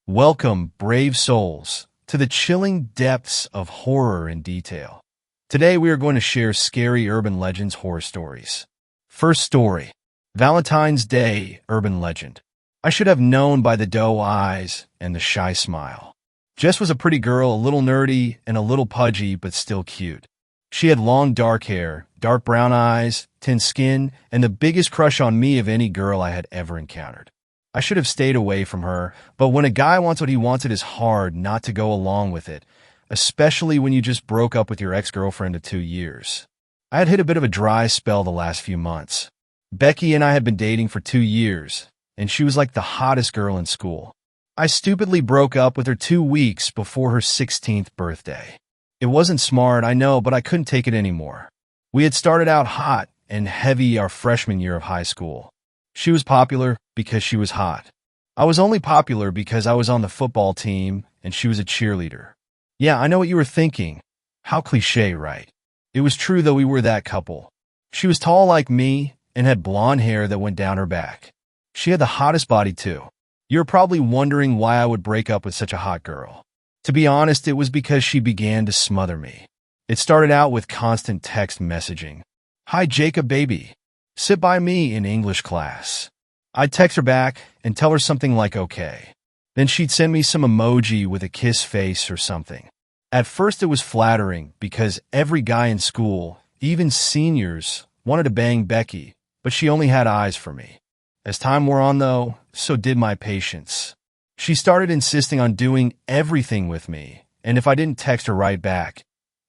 Welcome, brave souls, to the chilling depths of horror and detail. Today we are going to share scary urban legends horror stories. First story, Valentine's Day urban legend. I should have known by the doe eyes and the shy smile. Jess was a pretty girl, a little nerdy and a little pudgy, but still cute. She had long dark hair, dark brown eyes, tan skin, and the biggest crush on me of any girl I had ever encountered. I should have stayed away from her, but when a guy wants what he wants, it is hard not to go along with it, especially when you just broke up with your ex-girlfriend of 2 years. I had hit a bit of a dry spell the last few months. Becky and I had been dating for 2 years, and she was like the hottest girl in school. I stupidly broke up with her 2 weeks before her 16th birthday. It wasn't smart, I know, but I couldn't take it anymore. We had started out hot and heavy our freshman year of high school. She was popular because she was hot. I was only popular because I was on the football team and she was a cheerleader. Yeah, I know what you were thinking. How cliché, right? It was true, though. We were that couple. She was tall like me and had blonde hair that went down her back. She had the hottest body, too. You're probably wondering why I would break up with such a hot girl. To be honest, it was because she began to smother me. It started out with constant text messaging. "Hi, Jacob, baby. Sit by me in English class." I'd text her back and tell her something like okay. Then she'd send me some emoji with a kiss face or something. At first it was flattering because every guy in school, even seniors, wanted to bang Becky, but she only had eyes for me. As time wore on, though, so did my patience. She started insisting on doing everything with me, and if I didn't text her right back,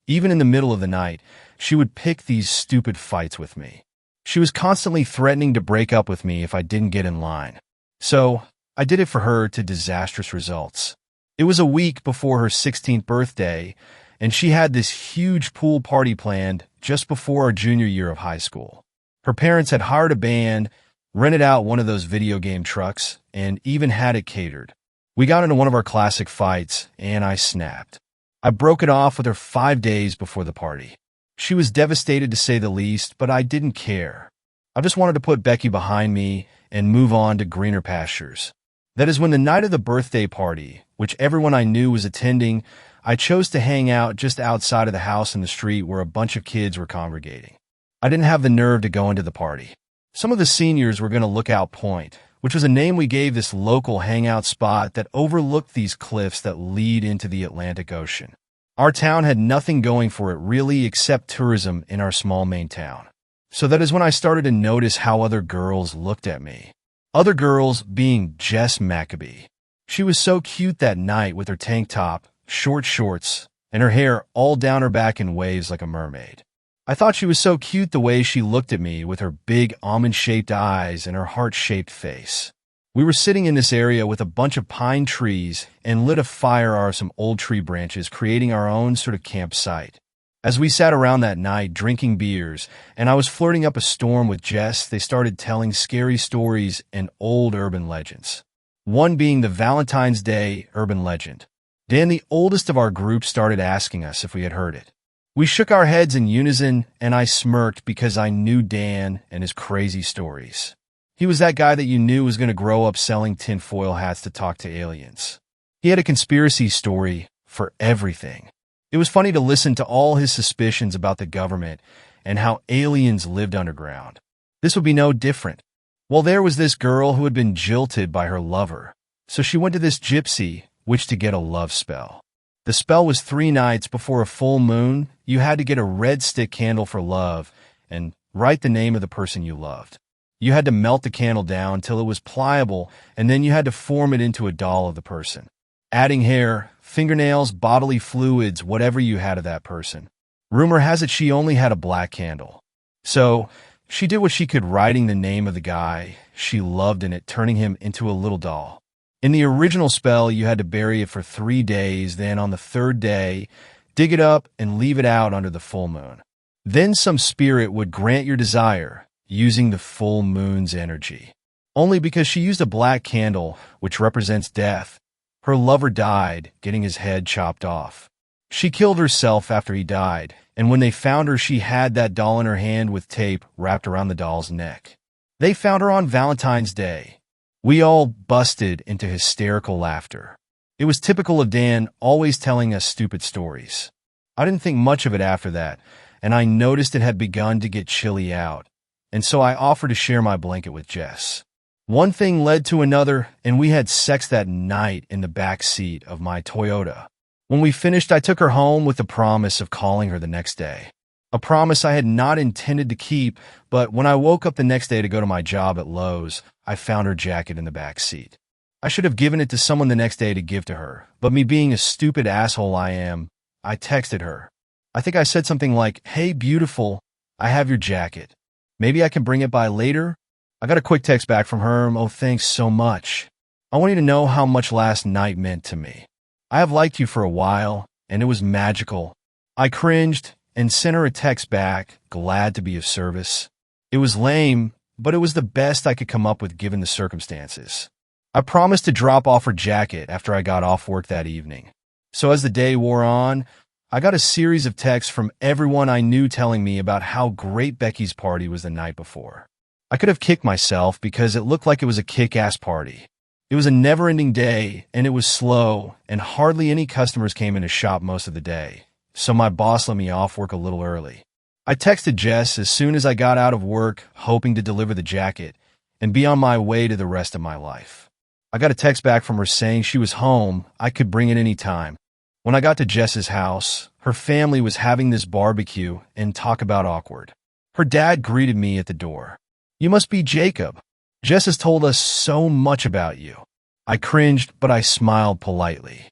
even in the middle of the night, she would pick these stupid fights with me. She was constantly threatening to break up with me if I didn't get in line. So, I did it for her to disastrous results. It was a week before her 16th birthday, and she had this huge pool party planned just before our junior year of high school. Her parents had hired a band, rented out one of those video game trucks, and even had it catered. We got into one of our classic fights, and I snapped. I broke it off with her 5 days before the party. She was devastated, to say the least, but I didn't care. I just wanted to put Becky behind me and move on to greener pastures. That is when the night of the birthday party, which everyone I knew was attending, I chose to hang out just outside of the house in the street where a bunch of kids were congregating. I didn't have the nerve to go into the party. Some of the seniors were going to Lookout Point, which was a name we gave this local hangout spot that overlooked these cliffs that lead into the Atlantic Ocean. Our town had nothing going for it really except tourism in our small Maine town. So that is when I started to notice how other girls looked at me. Other girls being Jess Maccabee. She was so cute that night with her tank top, short shorts, and her hair all down her back in waves like a mermaid. I thought she was so cute the way she looked at me with her big almond-shaped eyes and her heart-shaped face. We were sitting in this area with a bunch of pine trees and lit a fire out of some old tree branches, creating our own sort of campsite. As we sat around that night drinking beers and I was flirting up a storm with Jess, they started telling scary stories and old urban legends. One being the Valentine's Day urban legend. Dan, the oldest of our group, started asking us if we had heard it. We shook our heads in unison and I smirked because I knew Dan and his crazy stories. He was that guy that you knew was going to grow up selling tinfoil hats to talk to aliens. He had a conspiracy story for everything. It was funny to listen to all his suspicions about the government and how aliens lived underground. This would be no different. Well, there was this girl who had been jilted by her lover. So she went to this gypsy, which to get a love spell. The spell was 3 nights before a full moon. You had to get a red stick candle for love and write the name of the person you loved. You had to melt the candle down till it was pliable, and then you had to form it into a doll of the person, adding hair, fingernails, bodily fluids, whatever you had of that person. Rumor has it she only had a black candle. So she did what she could, writing the name of the guy she loved in it, turning him into a little doll. In the original spell, you had to bury it for 3 days, then on the 3rd day, dig it up and leave it out under the full moon. Then some spirit would grant your desire, using the full moon's energy. Only because she used a black candle, which represents death, her lover died, getting his head chopped off. She killed herself after he died, and when they found her, she had that doll in her hand with tape wrapped around the doll's neck. They found her on Valentine's Day. We all busted into hysterical laughter. It was typical of Dan, always telling us stupid stories. I didn't think much of it after that, and I noticed it had begun to get chilly out, and so I offered to share my blanket with Jess. One thing led to another, and we had sex that night in the back seat of my Toyota. When we finished, I took her home with the promise of calling her the next day. A promise I had not intended to keep, but when I woke up the next day to go to my job at Lowe's, I found her jacket in the back seat. I should have given it to someone the next day to give to her, but me being a stupid asshole I am, I texted her. I think I said something like, "Hey, beautiful, I have your jacket. Maybe I can bring it by later?" I got a quick text back from her, "Oh, thanks so much. I want you to know how much last night meant to me. I have liked you for a while, and it was magical." I cringed and sent her a text back, glad to be of service. It was lame, but it was the best I could come up with given the circumstances. I promised to drop off her jacket after I got off work that evening. So as the day wore on, I got a series of texts from everyone I knew telling me about how great Becky's party was the night before. I could have kicked myself because it looked like it was a kick-ass party. It was a never-ending day, and it was slow, and hardly any customers came in to shop most of the day, so my boss let me off work a little early. I texted Jess as soon as I got out of work, hoping to deliver the jacket and be on my way to the rest of my life. I got a text back from her saying she was home, I could bring it any time. When I got to Jess's house, her family was having this barbecue, and talk about awkward. Her dad greeted me at the door. "You must be Jacob. Jess has told us so much about you." I cringed, but I smiled politely.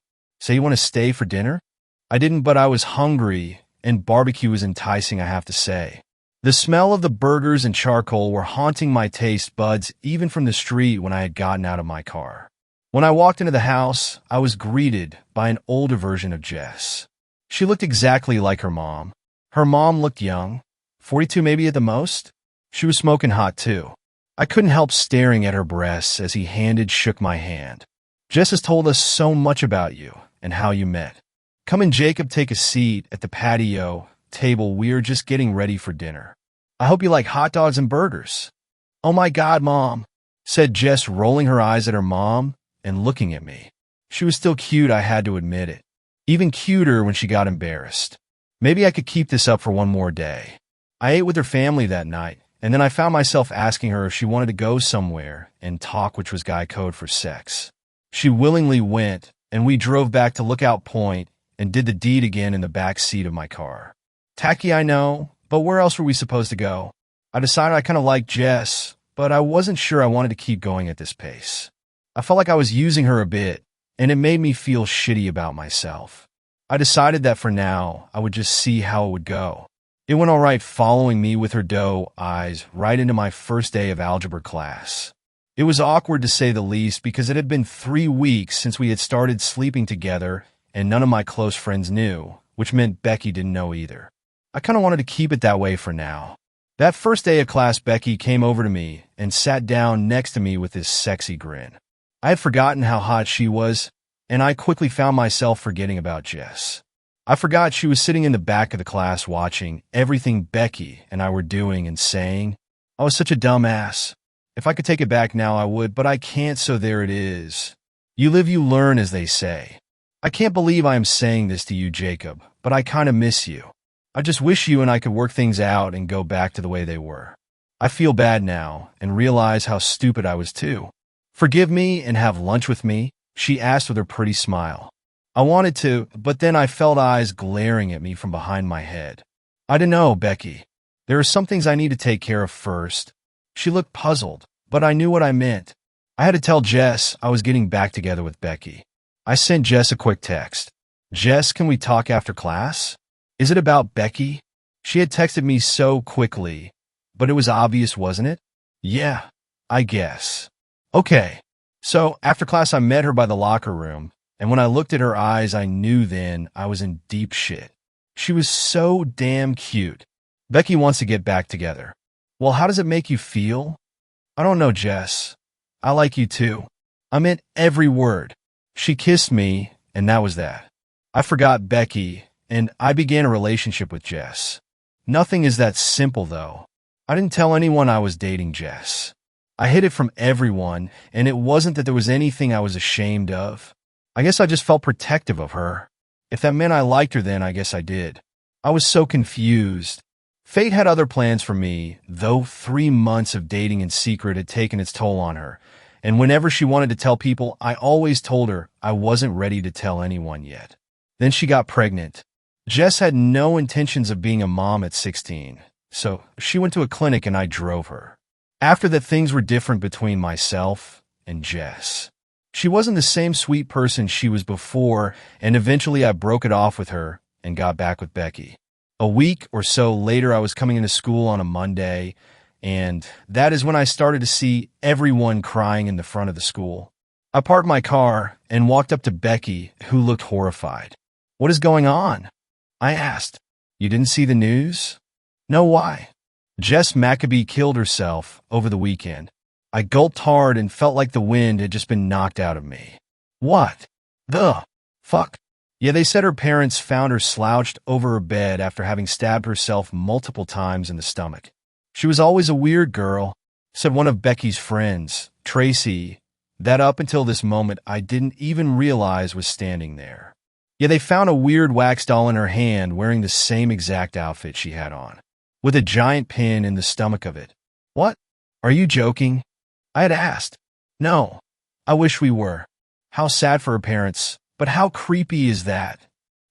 "So you want to stay for dinner?" I didn't, but I was hungry, and barbecue was enticing, I have to say. The smell of the burgers and charcoal were haunting my taste buds even from the street when I had gotten out of my car. When I walked into the house, I was greeted by an older version of Jess. She looked exactly like her mom. Her mom looked young, 42 maybe at the most. She was smoking hot too. I couldn't help staring at her breasts as he shook my hand. "Jess has told us so much about you and how you met. Come and Jacob, take a seat at the patio table. We're just getting ready for dinner. I hope you like hot dogs and burgers." "Oh my God, Mom," said Jess, rolling her eyes at her mom and looking at me. She was still cute, I had to admit it. Even cuter when she got embarrassed. Maybe I could keep this up for one more day. I ate with her family that night, and then I found myself asking her if she wanted to go somewhere and talk, which was guy code for sex. She willingly went, and we drove back to Lookout Point and did the deed again in the back seat of my car. Tacky, I know, but where else were we supposed to go? I decided I kind of liked Jess, but I wasn't sure I wanted to keep going at this pace. I felt like I was using her a bit, and it made me feel shitty about myself. I decided that for now, I would just see how it would go. It went all right, following me with her doe eyes right into my first day of algebra class. It was awkward to say the least because it had been 3 weeks since we had started sleeping together, and none of my close friends knew, which meant Becky didn't know either. I kind of wanted to keep it that way for now. That first day of class, Becky came over to me and sat down next to me with this sexy grin. I had forgotten how hot she was, and I quickly found myself forgetting about Jess. I forgot she was sitting in the back of the class watching everything Becky and I were doing and saying, "I was such a dumbass. If I could take it back now, I would, but I can't, so there it is. You live, you learn, as they say. I can't believe I am saying this to you, Jacob, but I kind of miss you. I just wish you and I could work things out and go back to the way they were. I feel bad now and realize how stupid I was too. Forgive me and have lunch with me?" she asked with her pretty smile. I wanted to, but then I felt eyes glaring at me from behind my head. "I don't know, Becky. There are some things I need to take care of first." She looked puzzled, but I knew what I meant. I had to tell Jess I was getting back together with Becky. I sent Jess a quick text. "Jess, can we talk after class? Is it about Becky?" She had texted me so quickly, but it was obvious, wasn't it? "Yeah, I guess." "Okay." So after class, I met her by the locker room, and when I looked at her eyes, I knew then I was in deep shit. She was so damn cute. "Becky wants to get back together." "Well, how does it make you feel?" "I don't know, Jess. I like you too." I meant every word. She kissed me, and that was that. I forgot Becky, and I began a relationship with Jess. Nothing is that simple, though. I didn't tell anyone I was dating Jess. I hid it from everyone, and it wasn't that there was anything I was ashamed of. I guess I just felt protective of her. If that meant I liked her then, I guess I did. I was so confused. Fate had other plans for me, though 3 months of dating in secret had taken its toll on her. And whenever she wanted to tell people, I always told her I wasn't ready to tell anyone yet. Then she got pregnant. Jess had no intentions of being a mom at 16, so she went to a clinic and I drove her. After that, things were different between myself and Jess. She wasn't the same sweet person she was before, and eventually I broke it off with her and got back with Becky. A week or so later, I was coming into school on a Monday, and that is when I started to see everyone crying in the front of the school. I parked my car and walked up to Becky, who looked horrified. "What is going on?" I asked. "You didn't see the news?" "No, why?" "Jess Maccabee killed herself over the weekend." I gulped hard and felt like the wind had just been knocked out of me. "What the fuck?" "Yeah, they said her parents found her slouched over her bed after having stabbed herself multiple times in the stomach. She was always a weird girl," said one of Becky's friends, Tracy, that up until this moment I didn't even realize was standing there. "Yeah, they found a weird wax doll in her hand wearing the same exact outfit she had on, with a giant pin in the stomach of it." "What? Are you joking?" I had asked. "No, I wish we were. How sad for her parents, but how creepy is that?"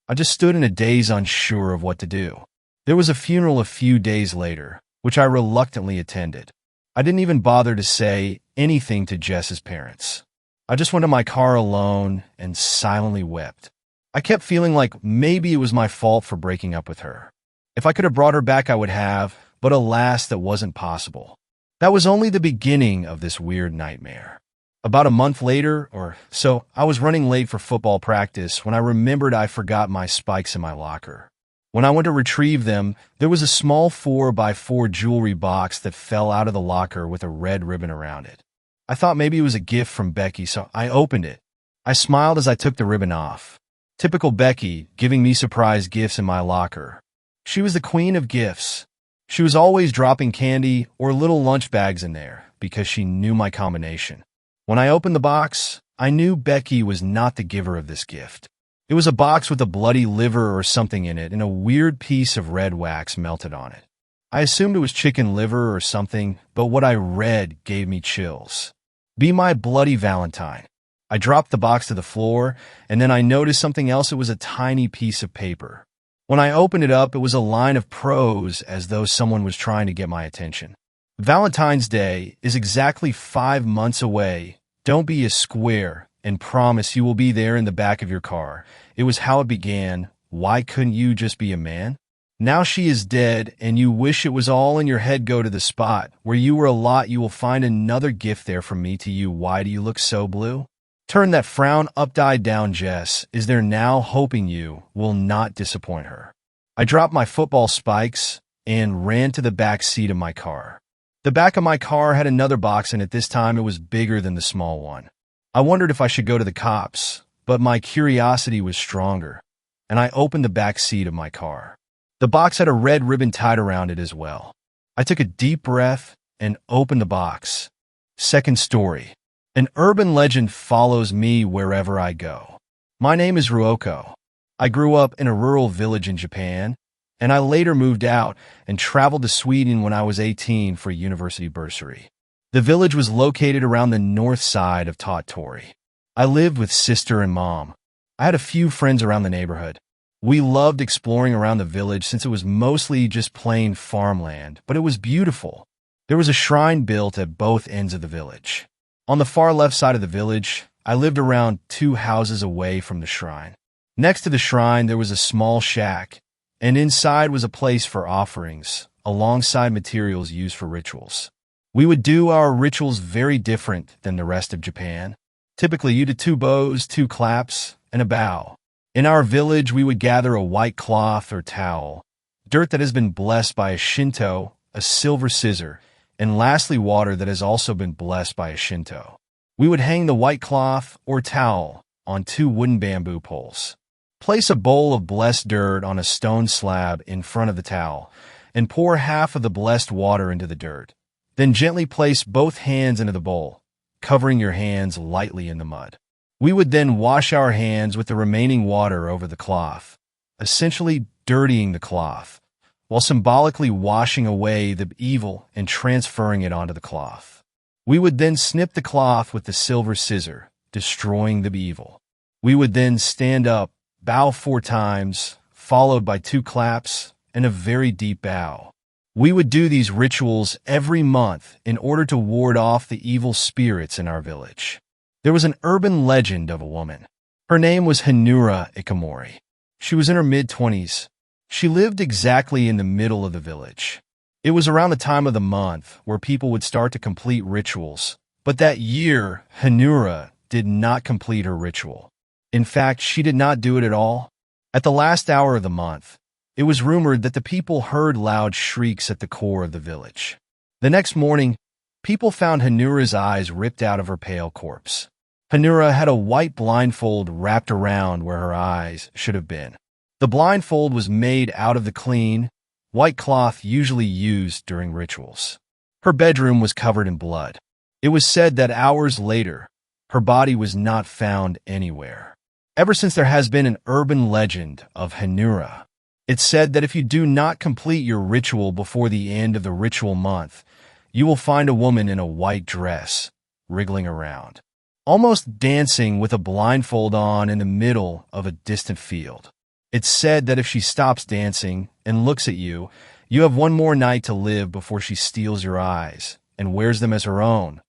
I just stood in a daze, unsure of what to do. There was a funeral a few days later, which I reluctantly attended. I didn't even bother to say anything to Jess's parents. I just went to my car alone and silently wept. I kept feeling like maybe it was my fault for breaking up with her. If I could have brought her back, I would have, but alas, that wasn't possible. That was only the beginning of this weird nightmare. About a month later or so, I was running late for football practice when I remembered I forgot my spikes in my locker. When I went to retrieve them, there was a small 4x4 jewelry box that fell out of the locker with a red ribbon around it. I thought maybe it was a gift from Becky, so I opened it. I smiled as I took the ribbon off. Typical Becky, giving me surprise gifts in my locker. She was the queen of gifts. She was always dropping candy or little lunch bags in there because she knew my combination. When I opened the box, I knew Becky was not the giver of this gift. It was a box with a bloody liver or something in it and a weird piece of red wax melted on it. I assumed it was chicken liver or something, but what I read gave me chills. "Be my bloody Valentine." I dropped the box to the floor, and then I noticed something else. It was a tiny piece of paper. When I opened it up, it was a line of prose as though someone was trying to get my attention. "Valentine's Day is exactly 5 months away. Don't be a square and promise you will be there in the back of your car. It was how it began. Why couldn't you just be a man? Now she is dead and you wish it was all in your head. Go to the spot where you were a lot. You will find another gift there from me to you. Why do you look so blue? Turn that frown upside down. Jess is there now, hoping you will not disappoint her." I dropped my football spikes and ran to the back seat of my car. The back of my car had another box, and at this time it was bigger than the small one. I wondered if I should go to the cops, but my curiosity was stronger, and I opened the back seat of my car. The box had a red ribbon tied around it as well. I took a deep breath and opened the box. Second story. An urban legend follows me wherever I go. My name is Ryoko. I grew up in a rural village in Japan, and I later moved out and traveled to Sweden when I was 18 for a university bursary. The village was located around the north side of Tottori. I lived with sister and mom. I had a few friends around the neighborhood. We loved exploring around the village since it was mostly just plain farmland, but it was beautiful. There was a shrine built at both ends of the village. On the far left side of the village, I lived around 2 houses away from the shrine. Next to the shrine, there was a small shack, and inside was a place for offerings, alongside materials used for rituals. We would do our rituals very different than the rest of Japan. Typically, you did 2 bows, 2 claps, and a bow. In our village, we would gather a white cloth or towel, dirt that has been blessed by a Shinto, a silver scissor, and lastly water that has also been blessed by a Shinto. We would hang the white cloth or towel on 2 wooden bamboo poles. Place a bowl of blessed dirt on a stone slab in front of the towel, and pour half of the blessed water into the dirt. Then gently place both hands into the bowl, covering your hands lightly in the mud. We would then wash our hands with the remaining water over the cloth, essentially dirtying the cloth, while symbolically washing away the evil and transferring it onto the cloth. We would then snip the cloth with the silver scissor, destroying the evil. We would then stand up, bow 4 times, followed by 2 claps and a very deep bow. We would do these rituals every month in order to ward off the evil spirits in our village. There was an urban legend of a woman. Her name was Hinura Ikamori. She was in her mid-20s. She lived exactly in the middle of the village. It was around the time of the month where people would start to complete rituals, but that year, Hinura did not complete her ritual. In fact, she did not do it at all. At the last hour of the month, it was rumored that the people heard loud shrieks at the core of the village. The next morning, people found Hinura's eyes ripped out of her pale corpse. Hinura had a white blindfold wrapped around where her eyes should have been. The blindfold was made out of the clean, white cloth usually used during rituals. Her bedroom was covered in blood. It was said that hours later, her body was not found anywhere. Ever since there has been an urban legend of Hinura. It's said that if you do not complete your ritual before the end of the ritual month, you will find a woman in a white dress, wriggling around, almost dancing with a blindfold on in the middle of a distant field. It's said that if she stops dancing and looks at you, you have one more night to live before she steals your eyes and wears them as her own.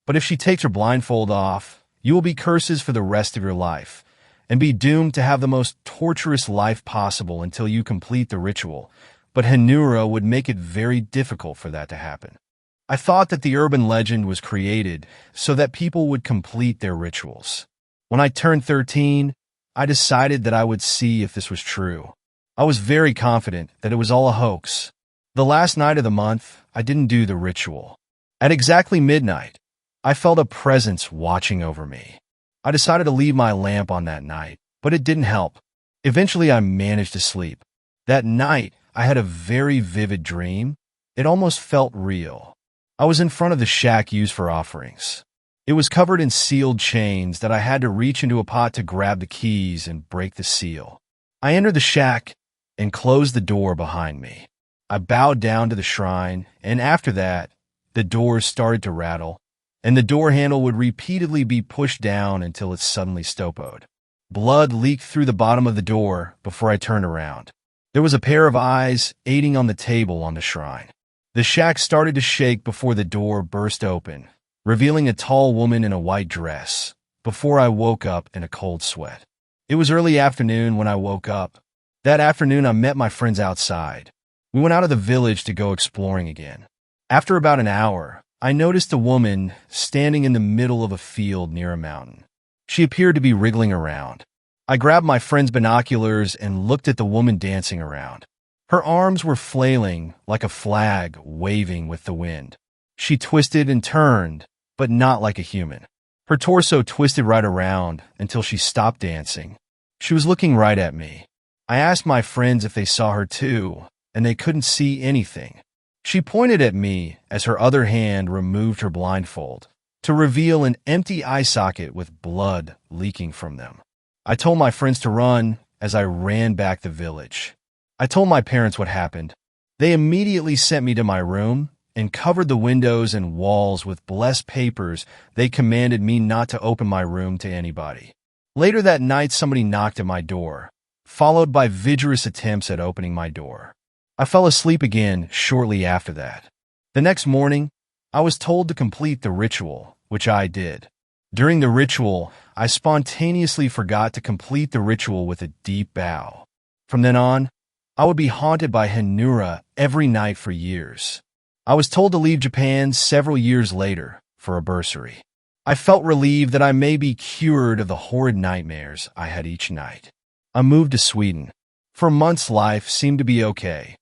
But if she takes her blindfold off, you will be curses for the rest of your life and be doomed to have the most torturous life possible until you complete the ritual. But Hinura would make it very difficult for that to happen. I thought that the urban legend was created so that people would complete their rituals. When I turned 13, I decided that I would see if this was true. I was very confident that it was all a hoax. The last night of the month, I didn't do the ritual. At exactly midnight, I felt a presence watching over me. I decided to leave my lamp on that night, but it didn't help. Eventually, I managed to sleep. That night, I had a very vivid dream. It almost felt real. I was in front of the shack used for offerings. It was covered in sealed chains that I had to reach into a pot to grab the keys and break the seal. I entered the shack and closed the door behind me. I bowed down to the shrine, and after that, the doors started to rattle, and the door handle would repeatedly be pushed down until it suddenly stopped. Blood leaked through the bottom of the door before I turned around. There was a pair of eyes aiding on the table on the shrine. The shack started to shake before the door burst open, revealing a tall woman in a white dress, before I woke up in a cold sweat. It was early afternoon when I woke up. That afternoon, I met my friends outside. We went out of the village to go exploring again. After about an hour, I noticed a woman standing in the middle of a field near a mountain. She appeared to be wriggling around. I grabbed my friend's binoculars and looked at the woman dancing around. Her arms were flailing like a flag waving with the wind. She twisted and turned, but not like a human. Her torso twisted right around until she stopped dancing. She was looking right at me. I asked my friends if they saw her too, and they couldn't see anything. She pointed at me as her other hand removed her blindfold to reveal an empty eye socket with blood leaking from them. I told my friends to run as I ran back the village. I told my parents what happened. They immediately sent me to my room and covered the windows and walls with blessed papers. They commanded me not to open my room to anybody. Later that night, somebody knocked at my door, followed by vigorous attempts at opening my door. I fell asleep again shortly after that. The next morning, I was told to complete the ritual, which I did. During the ritual, I spontaneously forgot to complete the ritual with a deep bow. From then on, I would be haunted by Hinura every night for years. I was told to leave Japan several years later for a bursary. I felt relieved that I may be cured of the horrid nightmares I had each night. I moved to Sweden. For months, life seemed to be okay,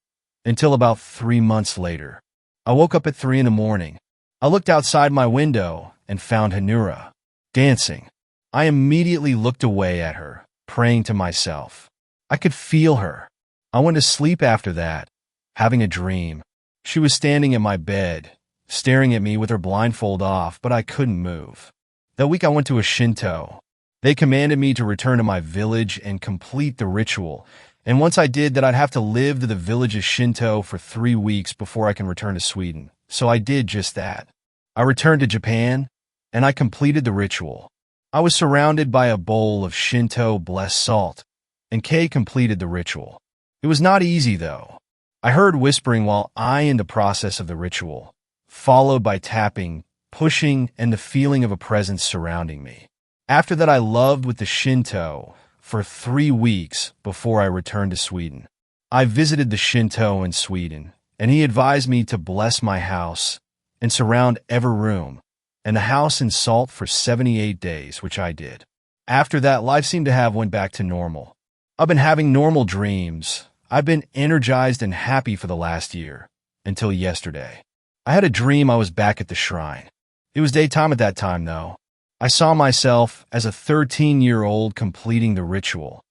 until about 3 months later. I woke up at 3 in the morning. I looked outside my window and found Hinura dancing. I immediately looked away at her, praying to myself. I could feel her. I went to sleep after that, having a dream. She was standing in my bed, staring at me with her blindfold off, but I couldn't move. That week I went to a Shinto, They commanded me to return to my village and complete the ritual, and once I did that, I'd have to live to the village's Shinto for 3 weeks before I can return to Sweden. So I did just that. I returned to Japan, and I completed the ritual. I was surrounded by a bowl of Shinto blessed salt, and Kay completed the ritual. It was not easy, though. I heard whispering while in the process of the ritual, followed by tapping, pushing, and the feeling of a presence surrounding me. After that, I loved with the Shinto for 3 weeks before I returned to Sweden. I visited the Shinto in Sweden, and he advised me to bless my house and surround every room and the house in salt for 78 days, which I did. After that, life seemed to have went back to normal. I've been having normal dreams. I've been energized and happy for the last year, until yesterday. I had a dream I was back at the shrine. It was daytime at that time, though. I saw myself as a 13-year-old completing the ritual.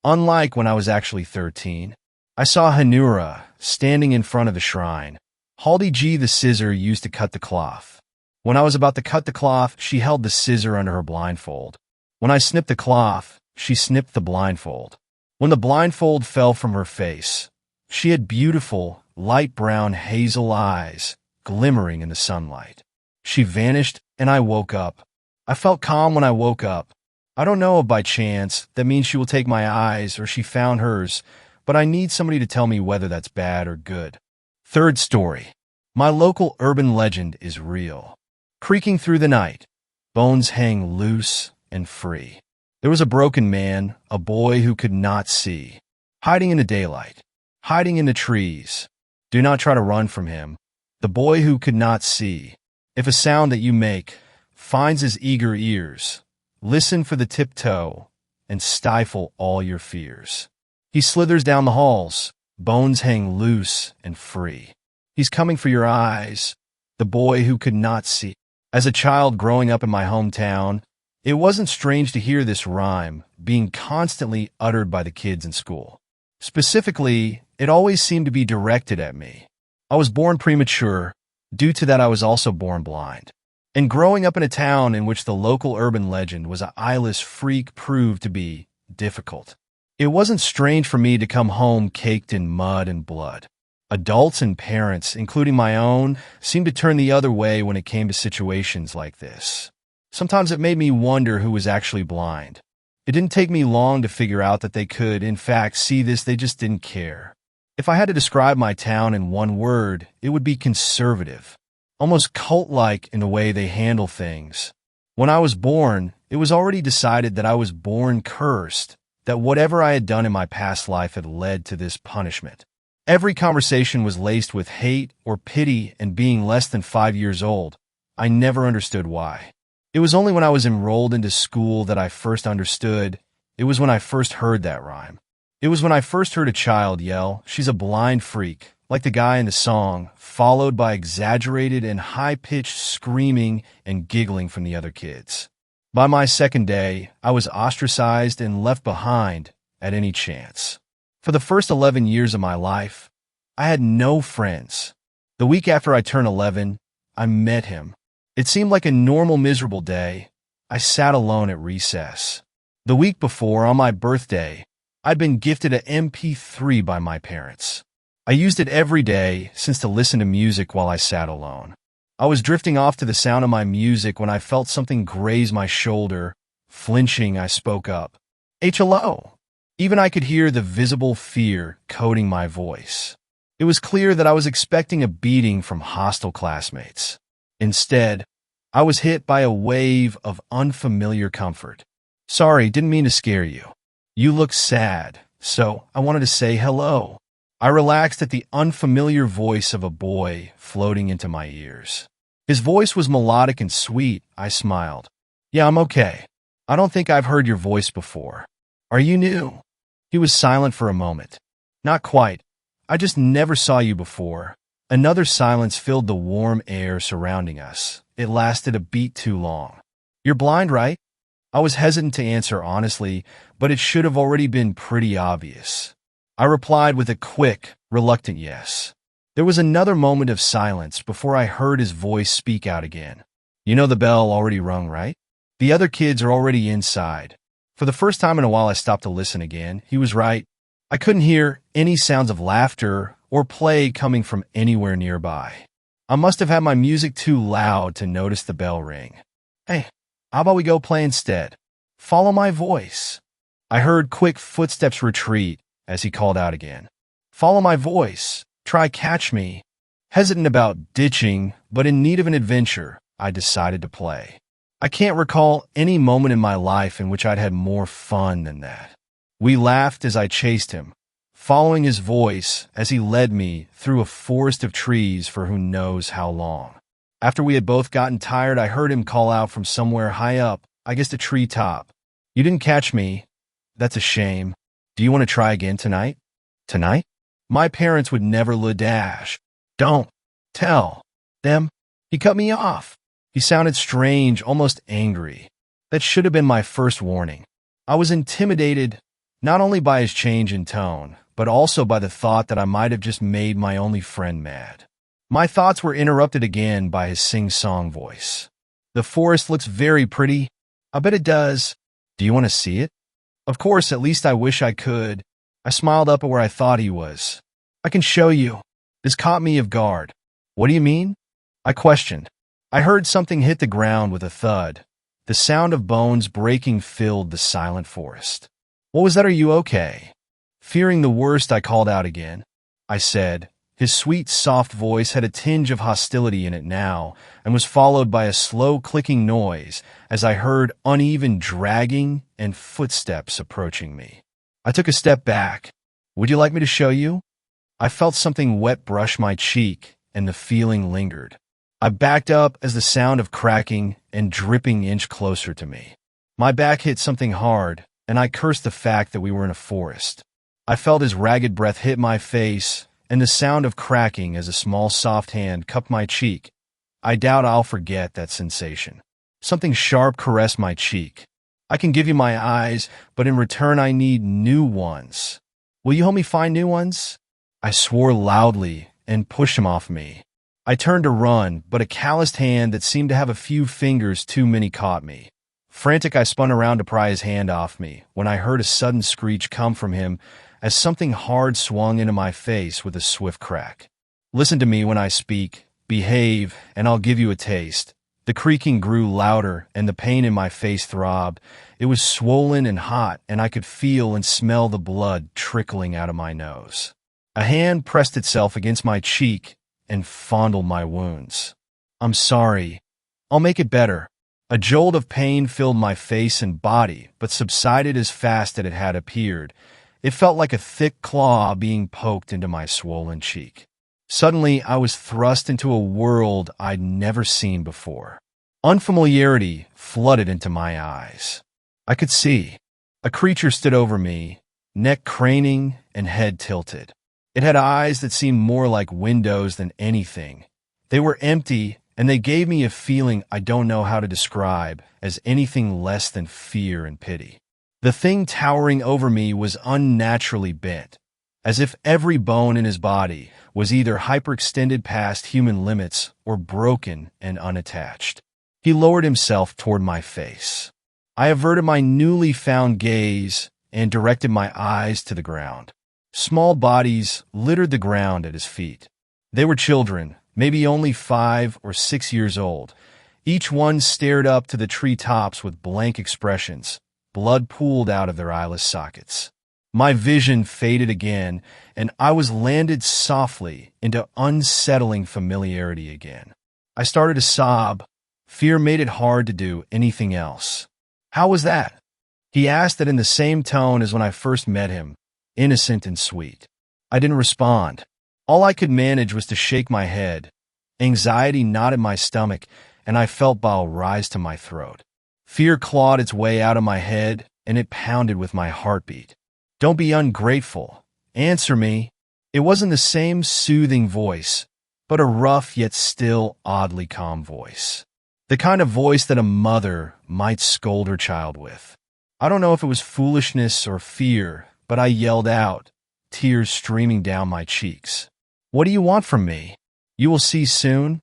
Unlike when I was actually 13, I saw Hanura standing in front of the shrine. Haldi G, the scissor used to cut the cloth. When I was about to cut the cloth, she held the scissor under her blindfold. When I snipped the cloth, she snipped the blindfold. When the blindfold fell from her face, she had beautiful, light brown hazel eyes glimmering in the sunlight. She vanished, and I woke up. I felt calm when I woke up. I don't know if by chance that means she will take my eyes or she found hers, but I need somebody to tell me whether that's bad or good. Third story. My local urban legend is real. Creaking through the night, bones hang loose and free. There was a broken man, a boy who could not see, hiding in the daylight, hiding in the trees. Do not try to run from him. The boy who could not see. If a sound that you make finds his eager ears, listen for the tiptoe and stifle all your fears. He slithers down the halls, bones hang loose and free. He's coming for your eyes, the boy who could not see. As a child growing up in my hometown, it wasn't strange to hear this rhyme being constantly uttered by the kids in school. Specifically, it always seemed to be directed at me. I was born premature. Due to that, I was also born blind. And growing up in a town in which the local urban legend was an eyeless freak proved to be difficult. It wasn't strange for me to come home caked in mud and blood. Adults and parents, including my own, seemed to turn the other way when it came to situations like this. Sometimes it made me wonder who was actually blind. It didn't take me long to figure out that they could, in fact, see this, they just didn't care. If I had to describe my town in one word, it would be conservative, almost cult-like in the way they handle things. When I was born, it was already decided that I was born cursed, that whatever I had done in my past life had led to this punishment. Every conversation was laced with hate or pity, and being less than 5 years old, I never understood why. It was only when I was enrolled into school that I first understood. It was when I first heard that rhyme. It was when I first heard a child yell, "She's a blind freak," like the guy in the song, followed by exaggerated and high-pitched screaming and giggling from the other kids. By my second day, I was ostracized and left behind at any chance. For the first 11 years of my life, I had no friends. The week after I turned 11, I met him. It seemed like a normal, miserable day. I sat alone at recess. The week before, on my birthday, I'd been gifted an MP3 by my parents. I used it every day since to listen to music while I sat alone. I was drifting off to the sound of my music when I felt something graze my shoulder. Flinching, I spoke up. "Hello." Even I could hear the visible fear coating my voice. It was clear that I was expecting a beating from hostile classmates. Instead, I was hit by a wave of unfamiliar comfort. "Sorry, didn't mean to scare you. You look sad, so I wanted to say hello." I relaxed at the unfamiliar voice of a boy floating into my ears. His voice was melodic and sweet. I smiled. "Yeah, I'm okay. I don't think I've heard your voice before. Are you new?" He was silent for a moment. "Not quite. I just never saw you before." Another silence filled the warm air surrounding us. It lasted a beat too long. "You're blind, right?" I was hesitant to answer honestly, but it should have already been pretty obvious. I replied with a quick, reluctant yes. There was another moment of silence before I heard his voice speak out again. "You know the bell already rung, right? The other kids are already inside. For the first time in a while, I stopped to listen again. He was right. I couldn't hear any sounds of laughter or play coming from anywhere nearby. I must have had my music too loud to notice the bell ring. Hey, how about we go play instead? Follow my voice. I heard quick footsteps retreat as he called out again. Follow my voice. Try catch me. Hesitant about ditching, but in need of an adventure, I decided to play. I can't recall any moment in my life in which I'd had more fun than that. We laughed as I chased him, following his voice as he led me through a forest of trees for who knows how long. After we had both gotten tired, I heard him call out from somewhere high up, I guess the treetop. You didn't catch me. That's a shame. Do you want to try again tonight? Tonight? My parents would never dash. Don't tell them. He cut me off. He sounded strange, almost angry. That should have been my first warning. I was intimidated not only by his change in tone, but also by the thought that I might have just made my only friend mad. My thoughts were interrupted again by his sing-song voice. The forest looks very pretty. I bet it does. Do you want to see it? Of course, at least I wish I could. I smiled up at where I thought he was. I can show you. This caught me off guard. What do you mean? I questioned. I heard something hit the ground with a thud. The sound of bones breaking filled the silent forest. What was that? Are you okay? Fearing the worst, I called out again. I said. His sweet, soft voice had a tinge of hostility in it now, and was followed by a slow clicking noise as I heard uneven dragging and footsteps approaching me. I took a step back. Would you like me to show you? I felt something wet brush my cheek, and the feeling lingered. I backed up as the sound of cracking and dripping inched closer to me. My back hit something hard, and I cursed the fact that we were in a forest. I felt his ragged breath hit my face, and the sound of cracking as a small soft hand cupped my cheek. I doubt I'll forget that sensation. Something sharp caressed my cheek. I can give you my eyes, but in return I need new ones. Will you help me find new ones? I swore loudly and pushed him off me. I turned to run, but a calloused hand that seemed to have a few fingers too many caught me. Frantic, I spun around to pry his hand off me when I heard a sudden screech come from him as something hard swung into my face with a swift crack. Listen to me when I speak. Behave, and I'll give you a taste. The creaking grew louder, and the pain in my face throbbed. It was swollen and hot, and I could feel and smell the blood trickling out of my nose. A hand pressed itself against my cheek and fondled my wounds. I'm sorry. I'll make it better. A jolt of pain filled my face and body, but subsided as fast as it had appeared. It felt like a thick claw being poked into my swollen cheek. Suddenly, I was thrust into a world I'd never seen before. Unfamiliarity flooded into my eyes. I could see. A creature stood over me, neck craning and head tilted. It had eyes that seemed more like windows than anything. They were empty, and they gave me a feeling I don't know how to describe as anything less than fear and pity. The thing towering over me was unnaturally bent, as if every bone in his body was either hyperextended past human limits or broken and unattached. He lowered himself toward my face. I averted my newly found gaze and directed my eyes to the ground. Small bodies littered the ground at his feet. They were children, maybe only 5 or 6 years old. Each one stared up to the treetops with blank expressions. Blood pooled out of their eyeless sockets. My vision faded again, and I was landed softly into unsettling familiarity again. I started to sob. Fear made it hard to do anything else. How was that? He asked it in the same tone as when I first met him, innocent and sweet. I didn't respond. All I could manage was to shake my head. Anxiety knotted my stomach, and I felt bile rise to my throat. Fear clawed its way out of my head, and it pounded with my heartbeat. Don't be ungrateful. Answer me. It wasn't the same soothing voice, but a rough yet still oddly calm voice. The kind of voice that a mother might scold her child with. I don't know if it was foolishness or fear, but I yelled out, tears streaming down my cheeks. What do you want from me? You will see soon.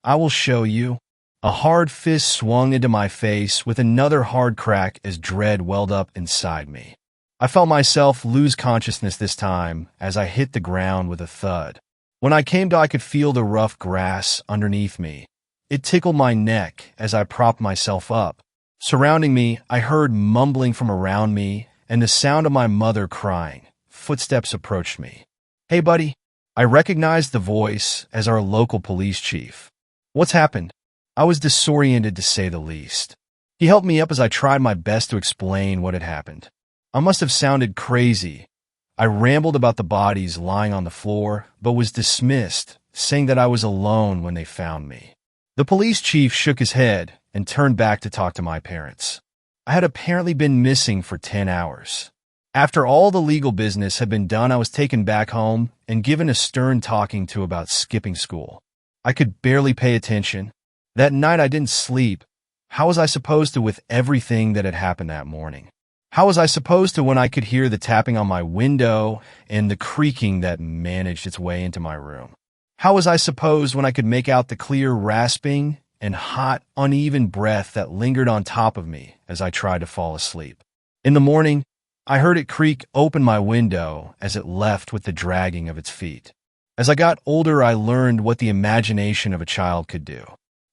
I will show you. A hard fist swung into my face with another hard crack as dread welled up inside me. I felt myself lose consciousness this time as I hit the ground with a thud. When I came to, I could feel the rough grass underneath me. It tickled my neck as I propped myself up. Surrounding me, I heard mumbling from around me and the sound of my mother crying. Footsteps approached me. "Hey, buddy." I recognized the voice as our local police chief. "What's happened?" I was disoriented to say the least. He helped me up as I tried my best to explain what had happened. I must have sounded crazy. I rambled about the bodies lying on the floor, but was dismissed, saying that I was alone when they found me. The police chief shook his head and turned back to talk to my parents. I had apparently been missing for 10 hours. After all the legal business had been done, I was taken back home and given a stern talking to about skipping school. I could barely pay attention. That night I didn't sleep. How was I supposed to with everything that had happened that morning? How was I supposed to when I could hear the tapping on my window and the creaking that managed its way into my room? How was I supposed when I could make out the clear rasping and hot, uneven breath that lingered on top of me as I tried to fall asleep? In the morning, I heard it creak open my window as it left with the dragging of its feet. As I got older, I learned what the imagination of a child could do.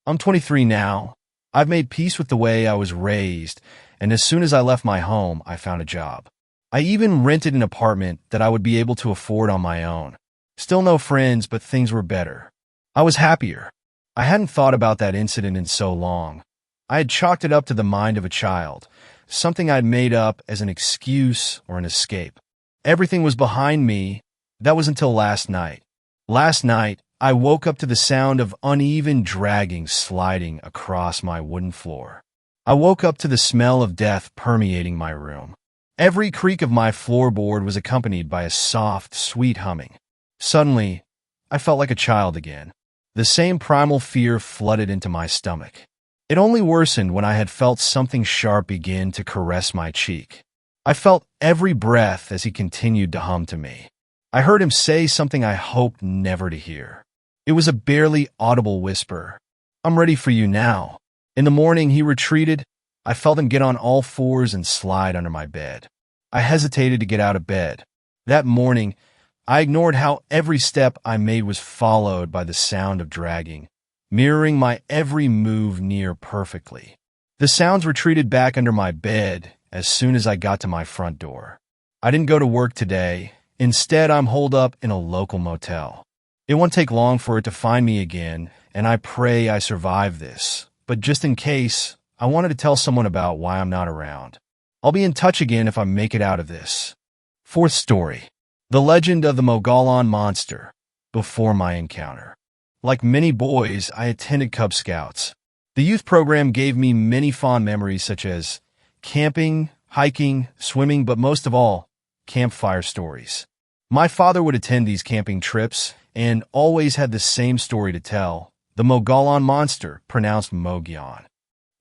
I'm 23 now. I've made peace with the way I was raised, and as soon as I left my home, I found a job. I even rented an apartment that I would be able to afford on my own. Still no friends, but things were better. I was happier. I hadn't thought about that incident in so long. I had chalked it up to the mind of a child, something I'd made up as an excuse or an escape. Everything was behind me. That was until last night. Last night, I woke up to the sound of uneven dragging sliding across my wooden floor. I woke up to the smell of death permeating my room. Every creak of my floorboard was accompanied by a soft, sweet humming. Suddenly, I felt like a child again. The same primal fear flooded into my stomach. It only worsened when I had felt something sharp begin to caress my cheek. I felt every breath as he continued to hum to me. I heard him say something I hoped never to hear. It was a barely audible whisper. "I'm ready for you now." In the morning, he retreated. I felt him get on all fours and slide under my bed. I hesitated to get out of bed. That morning, I ignored how every step I made was followed by the sound of dragging, mirroring my every move near perfectly. The sounds retreated back under my bed as soon as I got to my front door. I didn't go to work today. Instead, I'm holed up in a local motel. It won't take long for it to find me again, and I pray I survive this. But just in case, I wanted to tell someone about why I'm not around. I'll be in touch again if I make it out of this. Fourth story. The Legend of the Mogollon Monster, before my encounter. Like many boys, I attended Cub Scouts. The youth program gave me many fond memories such as camping, hiking, swimming, but most of all, campfire stories. My father would attend these camping trips and always had the same story to tell. The Mogollon Monster, pronounced Mogion.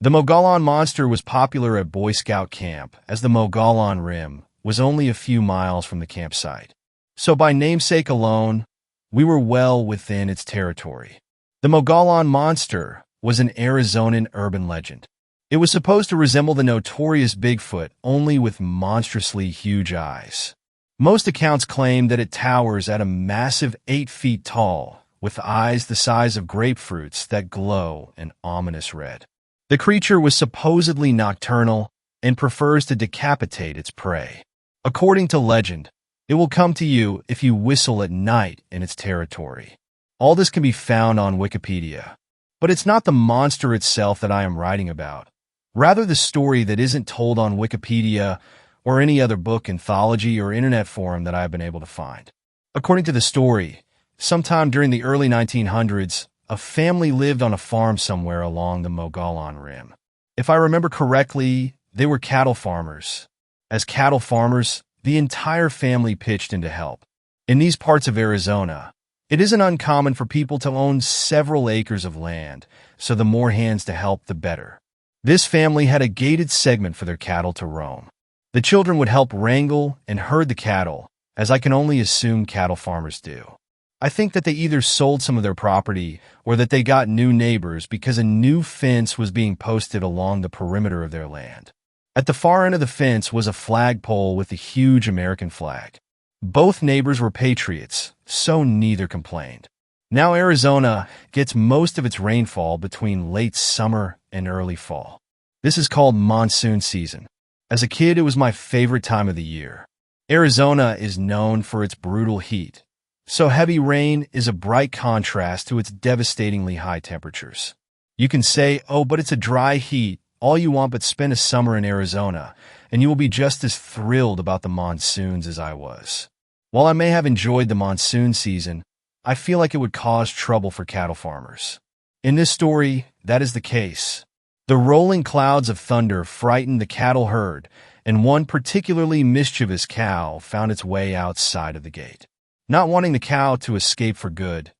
The Mogollon Monster was popular at Boy Scout camp, as the Mogollon Rim was only a few miles from the campsite. So by namesake alone, we were well within its territory. The Mogollon Monster was an Arizonan urban legend. It was supposed to resemble the notorious Bigfoot, only with monstrously huge eyes. Most accounts claim that it towers at a massive 8 feet tall, with eyes the size of grapefruits that glow an ominous red. The creature was supposedly nocturnal and prefers to decapitate its prey. According to legend, it will come to you if you whistle at night in its territory. All this can be found on Wikipedia. But it's not the monster itself that I am writing about, rather the story that isn't told on Wikipedia or any other book, anthology, or internet forum that I have been able to find. According to the story, sometime during the early 1900s, a family lived on a farm somewhere along the Mogollon Rim. If I remember correctly, they were cattle farmers. As cattle farmers, the entire family pitched in to help. In these parts of Arizona, it isn't uncommon for people to own several acres of land, so the more hands to help, the better. This family had a gated segment for their cattle to roam. The children would help wrangle and herd the cattle, as I can only assume cattle farmers do. I think that they either sold some of their property or that they got new neighbors because a new fence was being posted along the perimeter of their land. At the far end of the fence was a flagpole with a huge American flag. Both neighbors were patriots, so neither complained. Now Arizona gets most of its rainfall between late summer and early fall. This is called monsoon season. As a kid, it was my favorite time of the year. Arizona is known for its brutal heat, so heavy rain is a bright contrast to its devastatingly high temperatures. You can say, oh, but it's a dry heat, all you want, but spend a summer in Arizona, and you will be just as thrilled about the monsoons as I was. While I may have enjoyed the monsoon season, I feel like it would cause trouble for cattle farmers. In this story, that is the case. The rolling clouds of thunder frightened the cattle herd, and one particularly mischievous cow found its way outside of the gate. Not wanting the cow to escape for good,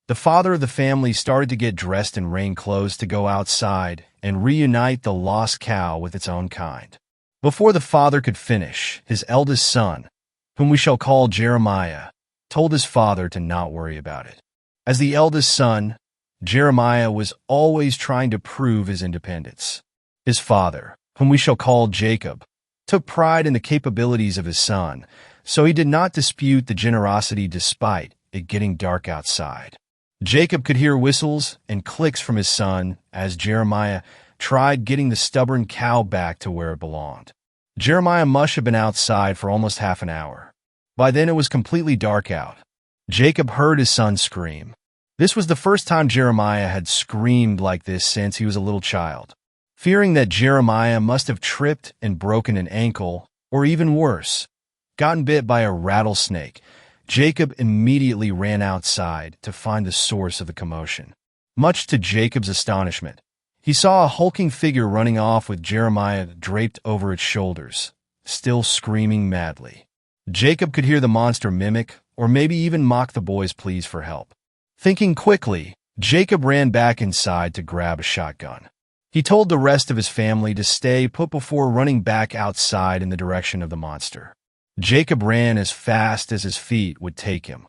the father of the family started to get dressed in rain clothes to go outside and reunite the lost cow with its own kind. Before the father could finish, his eldest son, whom we shall call Jeremiah, told his father to not worry about it. As the eldest son, Jeremiah was always trying to prove his independence. His father, whom we shall call Jacob, took pride in the capabilities of his son, so he did not dispute the generosity despite it getting dark outside. Jacob could hear whistles and clicks from his son as Jeremiah tried getting the stubborn cow back to where it belonged. Jeremiah must have been outside for almost half an hour. By then it was completely dark out. Jacob heard his son scream. This was the first time Jeremiah had screamed like this since he was a little child. Fearing that Jeremiah must have tripped and broken an ankle, or even worse, gotten bit by a rattlesnake, Jacob immediately ran outside to find the source of the commotion. Much to Jacob's astonishment, he saw a hulking figure running off with Jeremiah draped over its shoulders, still screaming madly. Jacob could hear the monster mimic or maybe even mock the boy's pleas for help. Thinking quickly, Jacob ran back inside to grab a shotgun. He told the rest of his family to stay put before running back outside in the direction of the monster. Jacob ran as fast as his feet would take him,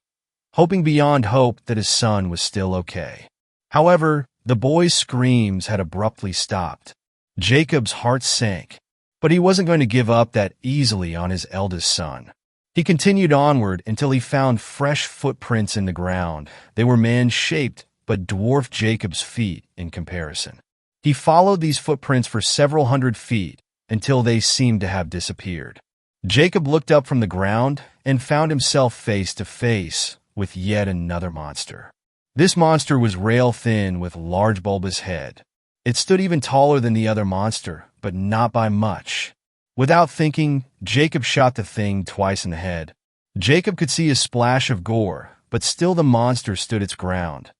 hoping beyond hope that his son was still okay. However, the boy's screams had abruptly stopped. Jacob's heart sank, but he wasn't going to give up that easily on his eldest son. He continued onward until he found fresh footprints in the ground. They were man-shaped, but dwarfed Jacob's feet in comparison. He followed these footprints for several hundred feet until they seemed to have disappeared. Jacob looked up from the ground and found himself face to face with yet another monster. This monster was rail-thin with large bulbous head. It stood even taller than the other monster, but not by much. Without thinking, Jacob shot the thing twice in the head. Jacob could see a splash of gore, but still the monster stood its ground,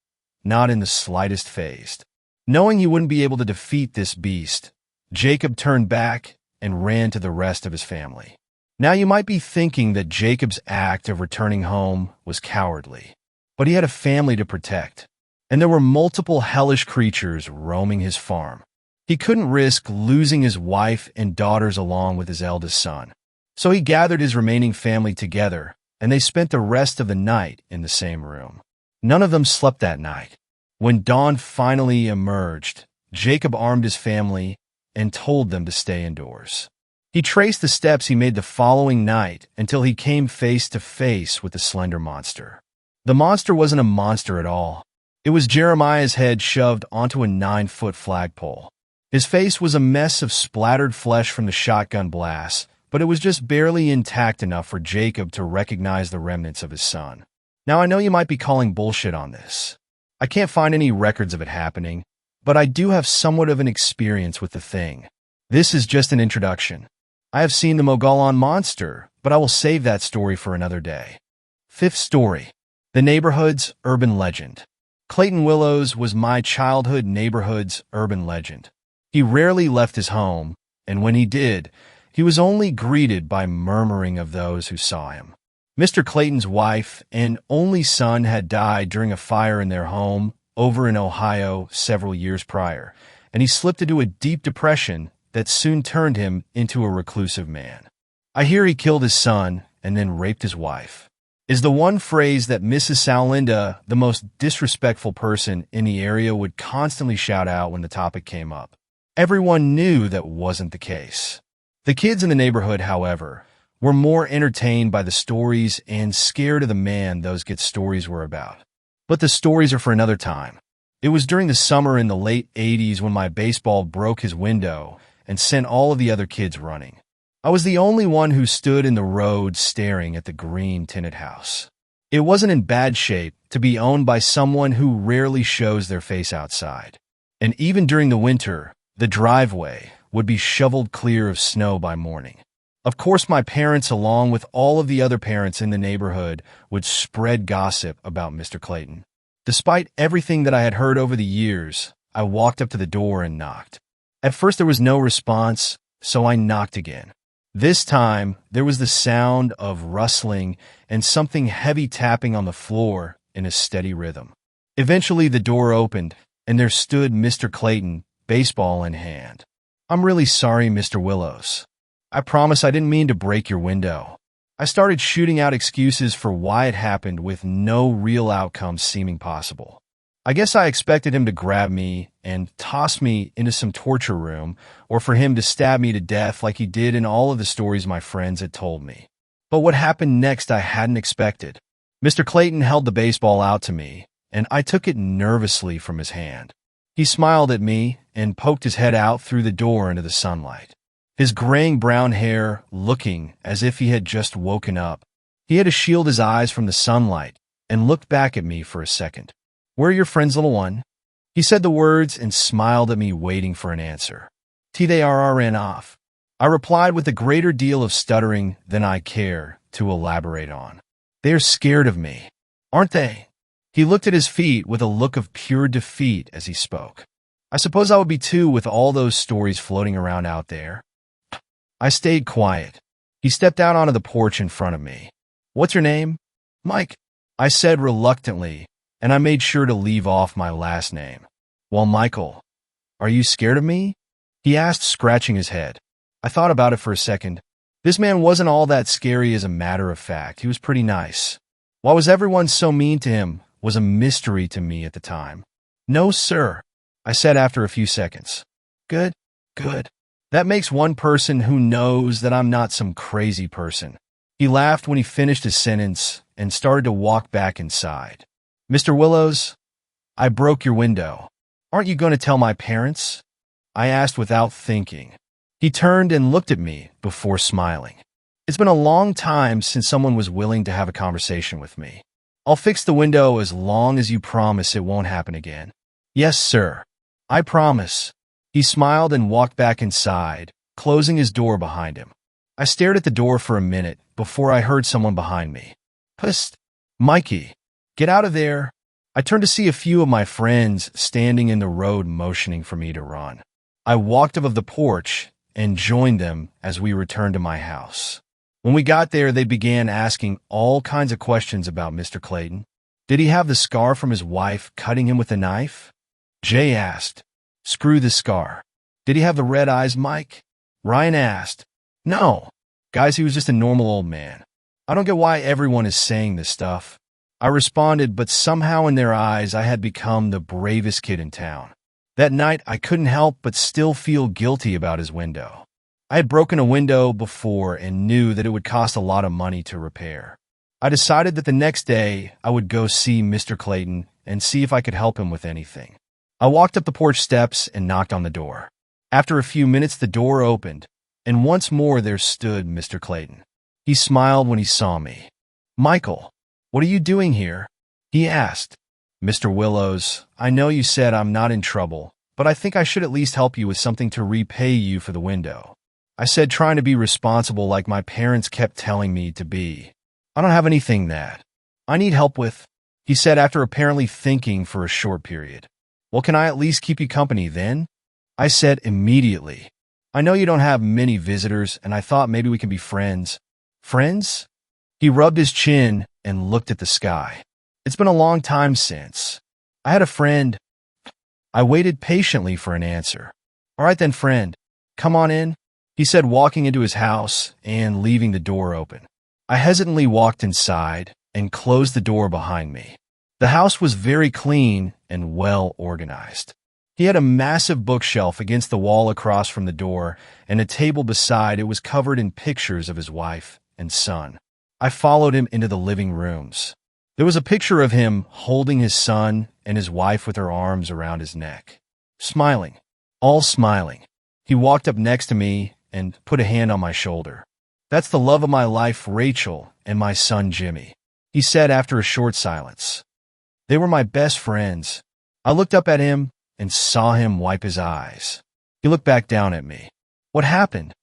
not in the slightest fazed. Knowing he wouldn't be able to defeat this beast, Jacob turned back and ran to the rest of his family. Now you might be thinking that Jacob's act of returning home was cowardly, but he had a family to protect, and there were multiple hellish creatures roaming his farm. He couldn't risk losing his wife and daughters along with his eldest son, so he gathered his remaining family together, and they spent the rest of the night in the same room. None of them slept that night. When dawn finally emerged, Jacob armed his family and told them to stay indoors. He traced the steps he made the following night until he came face to face with the slender monster. The monster wasn't a monster at all. It was Jeremiah's head shoved onto a 9-foot flagpole. His face was a mess of splattered flesh from the shotgun blasts, but it was just barely intact enough for Jacob to recognize the remnants of his son. Now I know you might be calling bullshit on this. I can't find any records of it happening, but I do have somewhat of an experience with the thing. This is just an introduction. I have seen the Mogollon Monster, but I will save that story for another day. Fifth story. The neighborhood's urban legend. Clayton Willows was my childhood neighborhood's urban legend. He rarely left his home, and when he did, he was only greeted by murmuring of those who saw him. Mr. Clayton's wife and only son had died during a fire in their home over in Ohio several years prior, and he slipped into a deep depression that soon turned him into a reclusive man. I hear he killed his son and then raped his wife. is the one phrase that Mrs. Salinda, the most disrespectful person in the area, would constantly shout out when the topic came up. Everyone knew that wasn't the case. The kids in the neighborhood, however, were more entertained by the stories and scared of the man those get stories were about. But the stories are for another time. It was during the summer in the late 80s when my baseball broke his window and sent all of the other kids running. I was the only one who stood in the road staring at the green tinted house. It wasn't in bad shape to be owned by someone who rarely shows their face outside. And even during the winter, the driveway would be shoveled clear of snow by morning. Of course, my parents, along with all of the other parents in the neighborhood, would spread gossip about Mr. Clayton. Despite everything that I had heard over the years, I walked up to the door and knocked. At first there was no response, so I knocked again. This time, there was the sound of rustling and something heavy tapping on the floor in a steady rhythm. Eventually, the door opened, and there stood Mr. Clayton, baseball in hand. "I'm really sorry, Mr. Willows. I promise I didn't mean to break your window." I started shooting out excuses for why it happened with no real outcome seeming possible. I guess I expected him to grab me and toss me into some torture room, or for him to stab me to death like he did in all of the stories my friends had told me. But what happened next I hadn't expected. Mr. Clayton held the baseball out to me, and I took it nervously from his hand. He smiled at me and poked his head out through the door into the sunlight. His graying brown hair looking as if he had just woken up. He had to shield his eyes from the sunlight and looked back at me for a second. "Where are your friends, little one?" He said the words and smiled at me, waiting for an answer. "They are off." I replied with a greater deal of stuttering than I care to elaborate on. "They are scared of me, aren't they?" He looked at his feet with a look of pure defeat as he spoke. "I suppose I would be too with all those stories floating around out there." I stayed quiet. He stepped out onto the porch in front of me. "What's your name?" "Mike," I said reluctantly, and I made sure to leave off my last name. "Well, Michael, are you scared of me?" he asked, scratching his head. I thought about it for a second. This man wasn't all that scary as a matter of fact. He was pretty nice. Why was everyone so mean to him was a mystery to me at the time. "No, sir," I said after a few seconds. Good. That makes one person who knows that I'm not some crazy person." He laughed when he finished his sentence and started to walk back inside. "Mr. Willows, I broke your window. Aren't you going to tell my parents?" I asked without thinking. He turned and looked at me before smiling. "It's been a long time since someone was willing to have a conversation with me. I'll fix the window as long as you promise it won't happen again." "Yes, sir. I promise." He smiled and walked back inside, closing his door behind him. I stared at the door for a minute before I heard someone behind me. "Psst, Mikey, get out of there." I turned to see a few of my friends standing in the road motioning for me to run. I walked up of the porch and joined them as we returned to my house. When we got there, they began asking all kinds of questions about Mr. Clayton. Did he have the scar from his wife cutting him with a knife? Jay asked. "Screw the scar." "Did he have the red eyes, Mike?" Ryan asked. "No. Guys, he was just a normal old man." "I don't get why everyone is saying this stuff." I responded, but somehow in their eyes I had become the bravest kid in town. That night I couldn't help but still feel guilty about his window. I had broken a window before and knew that it would cost a lot of money to repair. I decided that the next day I would go see Mr. Clayton and see if I could help him with anything. I walked up the porch steps and knocked on the door. After a few minutes, the door opened, and once more there stood Mr. Clayton. He smiled when he saw me. "Michael, what are you doing here?" he asked. "Mr. Willows, I know you said I'm not in trouble, but I think I should at least help you with something to repay you for the window." I said, trying to be responsible like my parents kept telling me to be. "I don't have anything that I need help with," he said after apparently thinking for a short period. "Well, can I at least keep you company then?" I said immediately. "I know you don't have many visitors, and I thought maybe we can be friends." "Friends?" He rubbed his chin and looked at the sky. "It's been a long time since I had a friend." I waited patiently for an answer. "All right then, friend. Come on in," he said, walking into his house and leaving the door open. I hesitantly walked inside, and closed the door behind me. The house was very clean and well organized. He had a massive bookshelf against the wall across from the door, and a table beside it was covered in pictures of his wife and son. I followed him into the living rooms. There was a picture of him holding his son and his wife with her arms around his neck. Smiling, all smiling. He walked up next to me and put a hand on my shoulder. "That's the love of my life, Rachel, and my son, Jimmy," he said after a short silence. They were my best friends. I looked up at him and saw him wipe his eyes. He looked back down at me. "What happened?"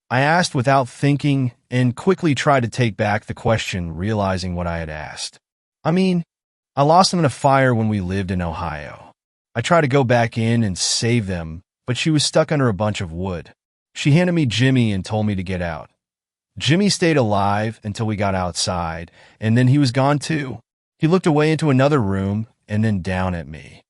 I asked without thinking and quickly tried to take back the question, realizing what I had asked. I lost them in a fire when we lived in Ohio. I tried to go back in and save them, but she was stuck under a bunch of wood. She handed me Jimmy and told me to get out. Jimmy stayed alive until we got outside, and then he was gone too. He looked away into another room and then down at me.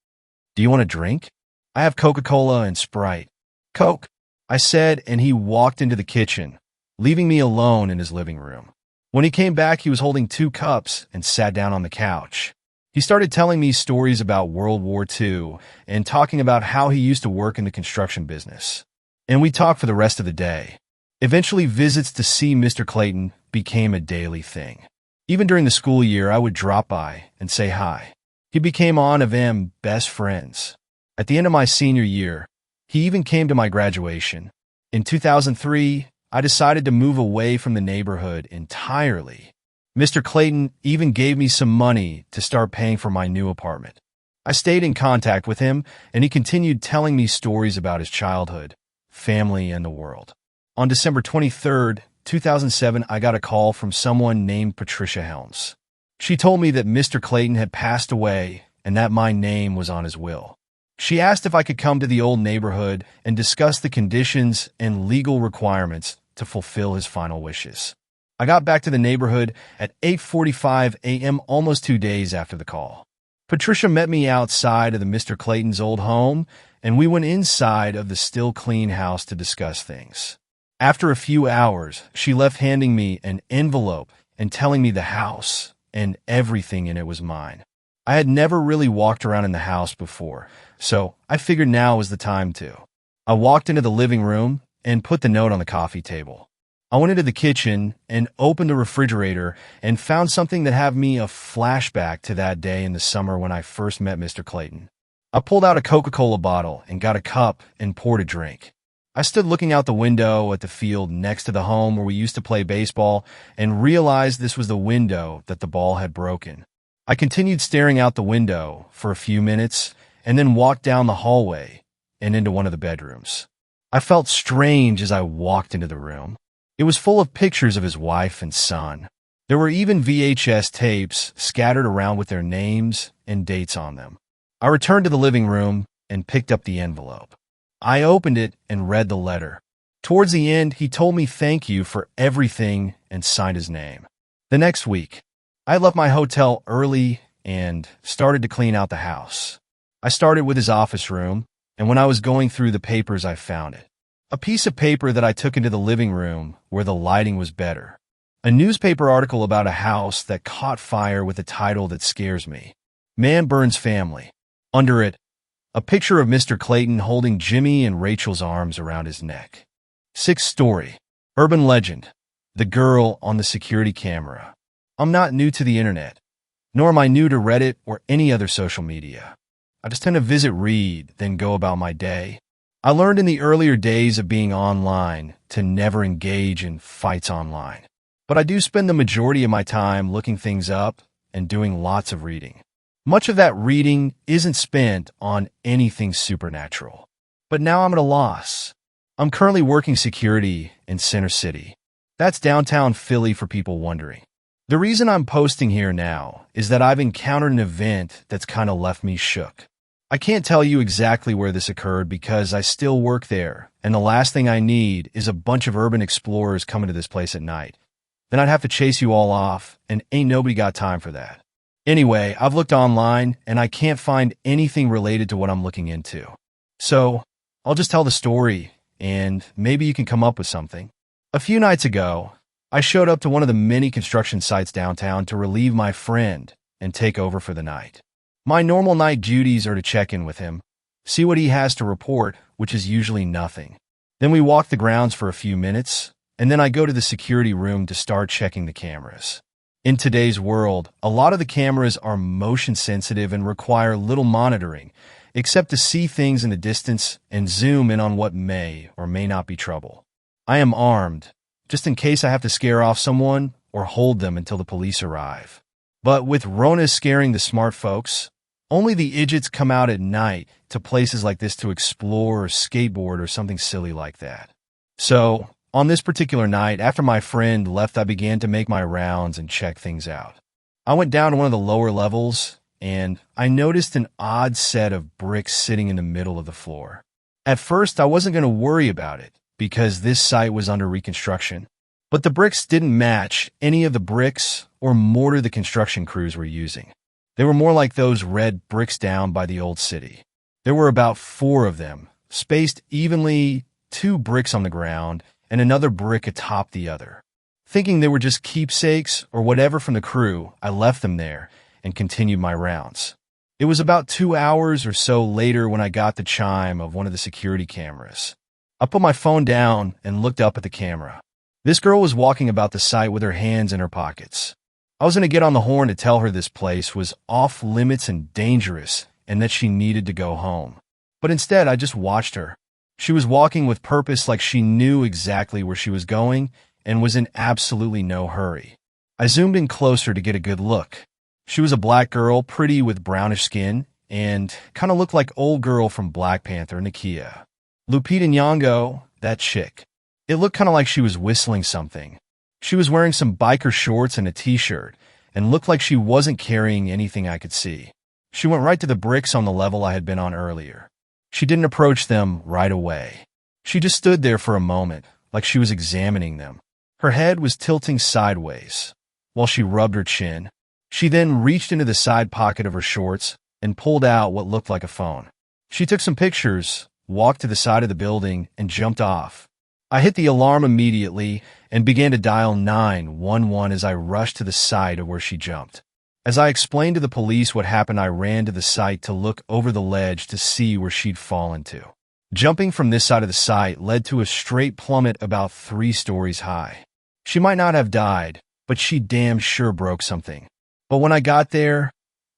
"Do you want a drink? I have Coca-Cola and Sprite." "Coke," I said, and he walked into the kitchen, leaving me alone in his living room. When he came back, he was holding 2 cups and sat down on the couch. He started telling me stories about World War II and talking about how he used to work in the construction business. And we talked for the rest of the day. Eventually, visits to see Mr. Clayton became a daily thing. Even during the school year, I would drop by and say hi. He became one of them best friends. At the end of my senior year, he even came to my graduation. In 2003, I decided to move away from the neighborhood entirely. Mr. Clayton even gave me some money to start paying for my new apartment. I stayed in contact with him, and he continued telling me stories about his childhood, family, and the world. On December 23rd, 2007, I got a call from someone named Patricia Helms. She told me that Mr. Clayton had passed away and that my name was on his will. She asked if I could come to the old neighborhood and discuss the conditions and legal requirements to fulfill his final wishes. I got back to the neighborhood at 8:45 a.m. almost 2 days after the call. Patricia met me outside of the Mr. Clayton's old home, and we went inside of the still clean house to discuss things. After a few hours, she left handing me an envelope and telling me the house and everything in it was mine. I had never really walked around in the house before, so I figured now was the time to. I walked into the living room and put the note on the coffee table. I went into the kitchen and opened the refrigerator and found something that had me a flashback to that day in the summer when I first met Mr. Clayton. I pulled out a Coca-Cola bottle and got a cup and poured a drink. I stood looking out the window at the field next to the home where we used to play baseball and realized this was the window that the ball had broken. I continued staring out the window for a few minutes and then walked down the hallway and into one of the bedrooms. I felt strange as I walked into the room. It was full of pictures of his wife and son. There were even VHS tapes scattered around with their names and dates on them. I returned to the living room and picked up the envelope. I opened it and read the letter. Towards the end, he told me thank you for everything and signed his name. The next week, I left my hotel early and started to clean out the house. I started with his office room, and when I was going through the papers, I found it. A piece of paper that I took into the living room where the lighting was better. A newspaper article about a house that caught fire with a title that scares me. Man burns family. Under it, a picture of Mr. Clayton holding Jimmy and Rachel's arms around his neck. 6th story. Urban legend. The girl on the security camera. I'm not new to the internet, nor am I new to Reddit or any other social media. I just tend to visit, read, then go about my day. I learned in the earlier days of being online to never engage in fights online. But I do spend the majority of my time looking things up and doing lots of reading. Much of that reading isn't spent on anything supernatural. But now I'm at a loss. I'm currently working security in Center City. That's downtown Philly for people wondering. The reason I'm posting here now is that I've encountered an event that's kind of left me shook. I can't tell you exactly where this occurred because I still work there, and the last thing I need is a bunch of urban explorers coming to this place at night. Then I'd have to chase you all off, and ain't nobody got time for that. Anyway, I've looked online, and I can't find anything related to what I'm looking into. So, I'll just tell the story, and maybe you can come up with something. A few nights ago, I showed up to one of the many construction sites downtown to relieve my friend and take over for the night. My normal night duties are to check in with him, see what he has to report, which is usually nothing. Then we walk the grounds for a few minutes, and then I go to the security room to start checking the cameras. In today's world, a lot of the cameras are motion sensitive and require little monitoring, except to see things in the distance and zoom in on what may or may not be trouble. I am armed, just in case I have to scare off someone or hold them until the police arrive. But with Rona scaring the smart folks, only the idiots come out at night to places like this to explore or skateboard or something silly like that. So, on this particular night, after my friend left, I began to make my rounds and check things out. I went down to one of the lower levels, and I noticed an odd set of bricks sitting in the middle of the floor. At first, I wasn't going to worry about it, because this site was under reconstruction. But the bricks didn't match any of the bricks or mortar the construction crews were using. They were more like those red bricks down by the old city. There were about 4 of them, spaced evenly, 2 bricks on the ground, and another brick atop the other. Thinking they were just keepsakes or whatever from the crew, I left them there and continued my rounds. It was about 2 hours or so later when I got the chime of one of the security cameras. I put my phone down and looked up at the camera. This girl was walking about the site with her hands in her pockets. I was going to get on the horn to tell her this place was off limits and dangerous and that she needed to go home. But instead, I just watched her. She was walking with purpose, like she knew exactly where she was going and was in absolutely no hurry. I zoomed in closer to get a good look. She was a black girl, pretty with brownish skin, and kind of looked like old girl from Black Panther, Nakia. Lupita Nyong'o, that chick. It looked kind of like she was whistling something. She was wearing some biker shorts and a t-shirt, and looked like she wasn't carrying anything I could see. She went right to the bricks on the level I had been on earlier. She didn't approach them right away. She just stood there for a moment, like she was examining them. Her head was tilting sideways, while she rubbed her chin. She then reached into the side pocket of her shorts and pulled out what looked like a phone. She took some pictures, walked to the side of the building, and jumped off. I hit the alarm immediately and began to dial 911 as I rushed to the site of where she jumped. As I explained to the police what happened, I ran to the site to look over the ledge to see where she'd fallen to. Jumping from this side of the site led to a straight plummet about 3 stories high. She might not have died, but she damn sure broke something. But when I got there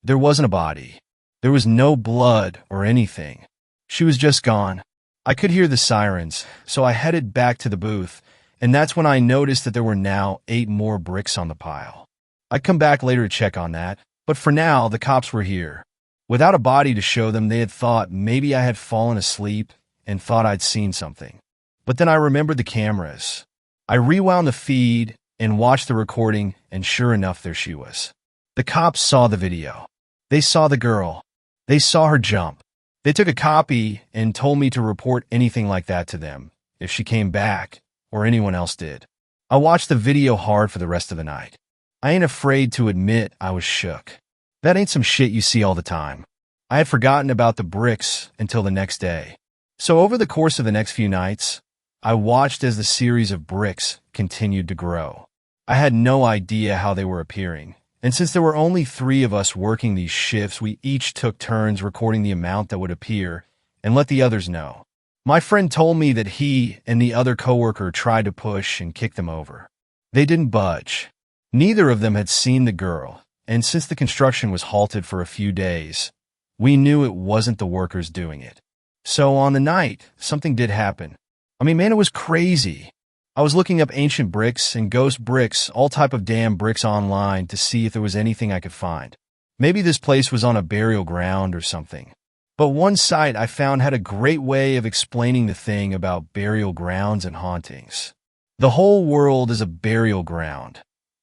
wasn't a body. There was no blood or anything. She was just gone. I could hear the sirens, so I headed back to the booth, and that's when I noticed that there were now 8 more bricks on the pile. I'd come back later to check on that, but for now, the cops were here. Without a body to show them, they had thought maybe I had fallen asleep and thought I'd seen something. But then I remembered the cameras. I rewound the feed and watched the recording, and sure enough, there she was. The cops saw the video. They saw the girl. They saw her jump. They took a copy and told me to report anything like that to them, if she came back, or anyone else did. I watched the video hard for the rest of the night. I ain't afraid to admit I was shook. That ain't some shit you see all the time. I had forgotten about the bricks until the next day. So over the course of the next few nights, I watched as the series of bricks continued to grow. I had no idea how they were appearing. And since there were only 3 of us working these shifts, we each took turns recording the amount that would appear and let the others know. My friend told me that he and the other coworker tried to push and kick them over. They didn't budge. Neither of them had seen the girl, and since the construction was halted for a few days, we knew it wasn't the workers doing it. So on the night, something did happen. I mean, man, it was crazy. I was looking up ancient bricks and ghost bricks, all type of damn bricks online to see if there was anything I could find. Maybe this place was on a burial ground or something. But one site I found had a great way of explaining the thing about burial grounds and hauntings. The whole world is a burial ground.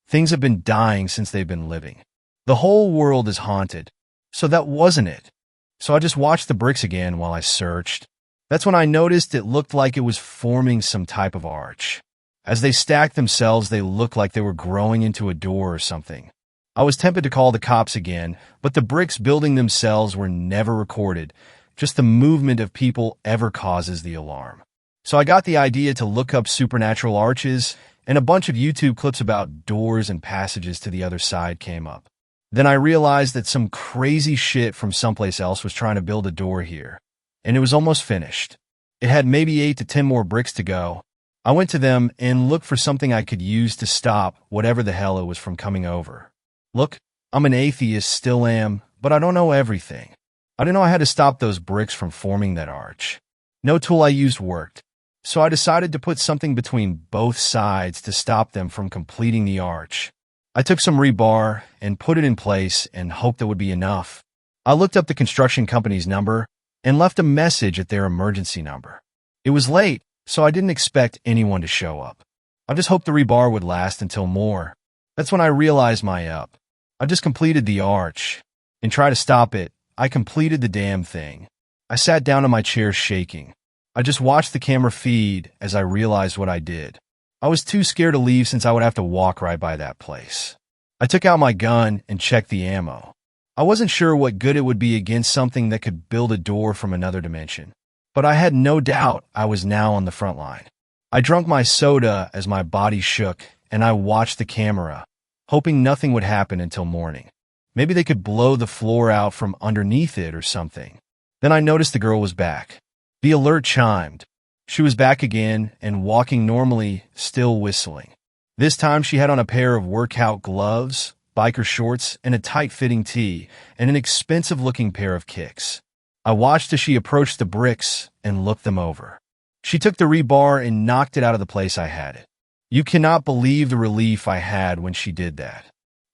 Things have been dying since they've been living. The whole world is haunted. So that wasn't it. So I just watched the bricks again while I searched. That's when I noticed it looked like it was forming some type of arch. As they stacked themselves, they looked like they were growing into a door or something. I was tempted to call the cops again, but the bricks building themselves were never recorded. Just the movement of people ever causes the alarm. So I got the idea to look up supernatural arches and a bunch of YouTube clips about doors and passages to the other side came up. Then I realized that some crazy shit from someplace else was trying to build a door here, and it was almost finished. It had maybe 8 to 10 more bricks to go. I went to them and looked for something I could use to stop whatever the hell it was from coming over. Look, I'm an atheist, still am, but I don't know everything. I didn't know I had to stop those bricks from forming that arch. No tool I used worked, so I decided to put something between both sides to stop them from completing the arch. I took some rebar and put it in place and hoped that would be enough. I looked up the construction company's number and left a message at their emergency number. It was late, so I didn't expect anyone to show up. I just hoped the rebar would last until more. That's when I realized my up. I just completed the arch. And try to stop it, I completed the damn thing. I sat down in my chair shaking. I just watched the camera feed as I realized what I did. I was too scared to leave since I would have to walk right by that place. I took out my gun and checked the ammo. I wasn't sure what good it would be against something that could build a door from another dimension, but I had no doubt I was now on the front line. I drank my soda as my body shook, and I watched the camera, hoping nothing would happen until morning. Maybe they could blow the floor out from underneath it or something. Then I noticed the girl was back. The alert chimed. She was back again and walking normally, still whistling. This time she had on a pair of workout gloves, biker shorts, and a tight-fitting tee, and an expensive-looking pair of kicks. I watched as she approached the bricks and looked them over. She took the rebar and knocked it out of the place I had it. You cannot believe the relief I had when she did that.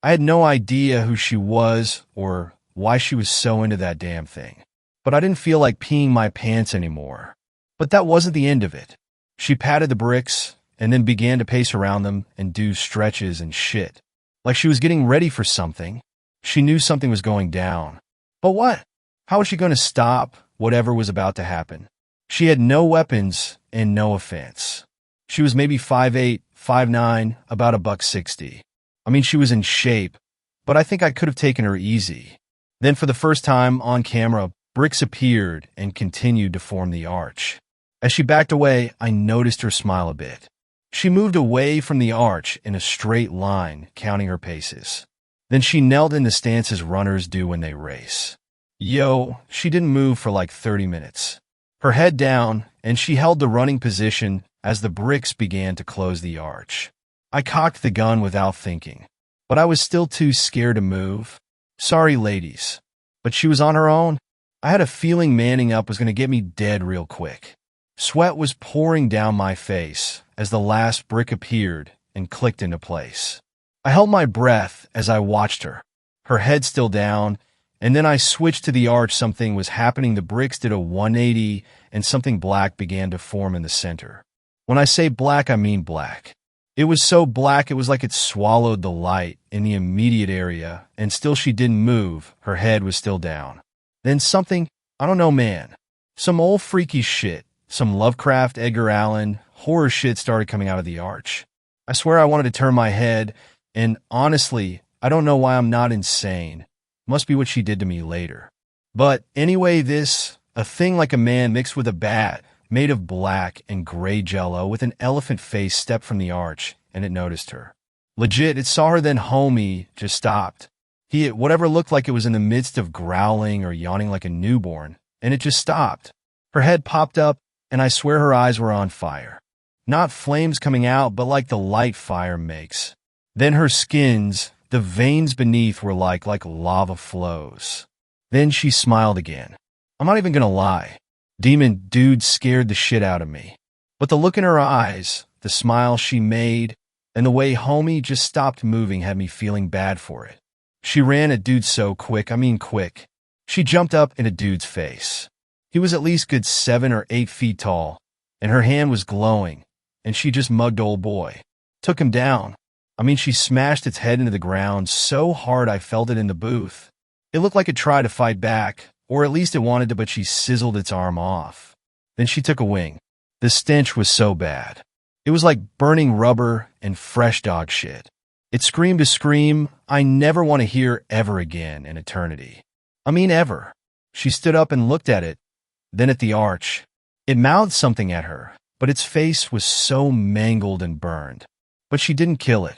I had no idea who she was or why she was so into that damn thing, but I didn't feel like peeing my pants anymore. But that wasn't the end of it. She patted the bricks and then began to pace around them and do stretches and shit. Like she was getting ready for something. She knew something was going down. But what? How was she going to stop whatever was about to happen? She had no weapons and no offense. She was maybe 5'8", 5'9", about $160. I mean, she was in shape, but I think I could have taken her easy. Then for the first time on camera, bricks appeared and continued to form the arch. As she backed away, I noticed her smile a bit. She moved away from the arch in a straight line, counting her paces. Then she knelt in the stance as runners do when they race. She didn't move for like 30 minutes. Her head down, and she held the running position as the bricks began to close the arch. I cocked the gun without thinking, but I was still too scared to move. Sorry, ladies, but she was on her own. I had a feeling manning up was going to get me dead real quick. Sweat was pouring down my face as the last brick appeared and clicked into place. I held my breath as I watched her, her head still down, and then I switched to the arch. Something was happening. The bricks did a 180, and something black began to form in the center. When I say black, I mean black. It was so black it was like it swallowed the light in the immediate area, and still she didn't move. Her head was still down. Then something, I don't know, man, some old freaky shit, some Lovecraft, Edgar Allan, horror shit started coming out of the arch. I swear I wanted to turn my head, and honestly, I don't know why I'm not insane. Must be what she did to me later. But anyway, a thing like a man mixed with a bat, made of black and gray jello with an elephant face, stepped from the arch, and it noticed her. Legit, it saw her, then homie just stopped. Whatever looked like it was in the midst of growling or yawning like a newborn, and it just stopped. Her head popped up, and I swear her eyes were on fire. Not flames coming out, but like the light fire makes. Then her skins, the veins beneath were like lava flows. Then she smiled again. I'm not even gonna lie. Demon dude scared the shit out of me. But the look in her eyes, the smile she made, and the way homie just stopped moving had me feeling bad for it. She ran at dude so quick, quick. She jumped up in a dude's face. He was at least good 7 or 8 feet tall, and her hand was glowing, and she just mugged old boy. Took him down. She smashed its head into the ground so hard I felt it in the booth. It looked like it tried to fight back, or at least it wanted to, but she sizzled its arm off. Then she took a wing. The stench was so bad. It was like burning rubber and fresh dog shit. It screamed a scream I never want to hear ever again in eternity. Ever. She stood up and looked at it, then at the arch. It mouthed something at her, but its face was so mangled and burned. but she didn't kill it.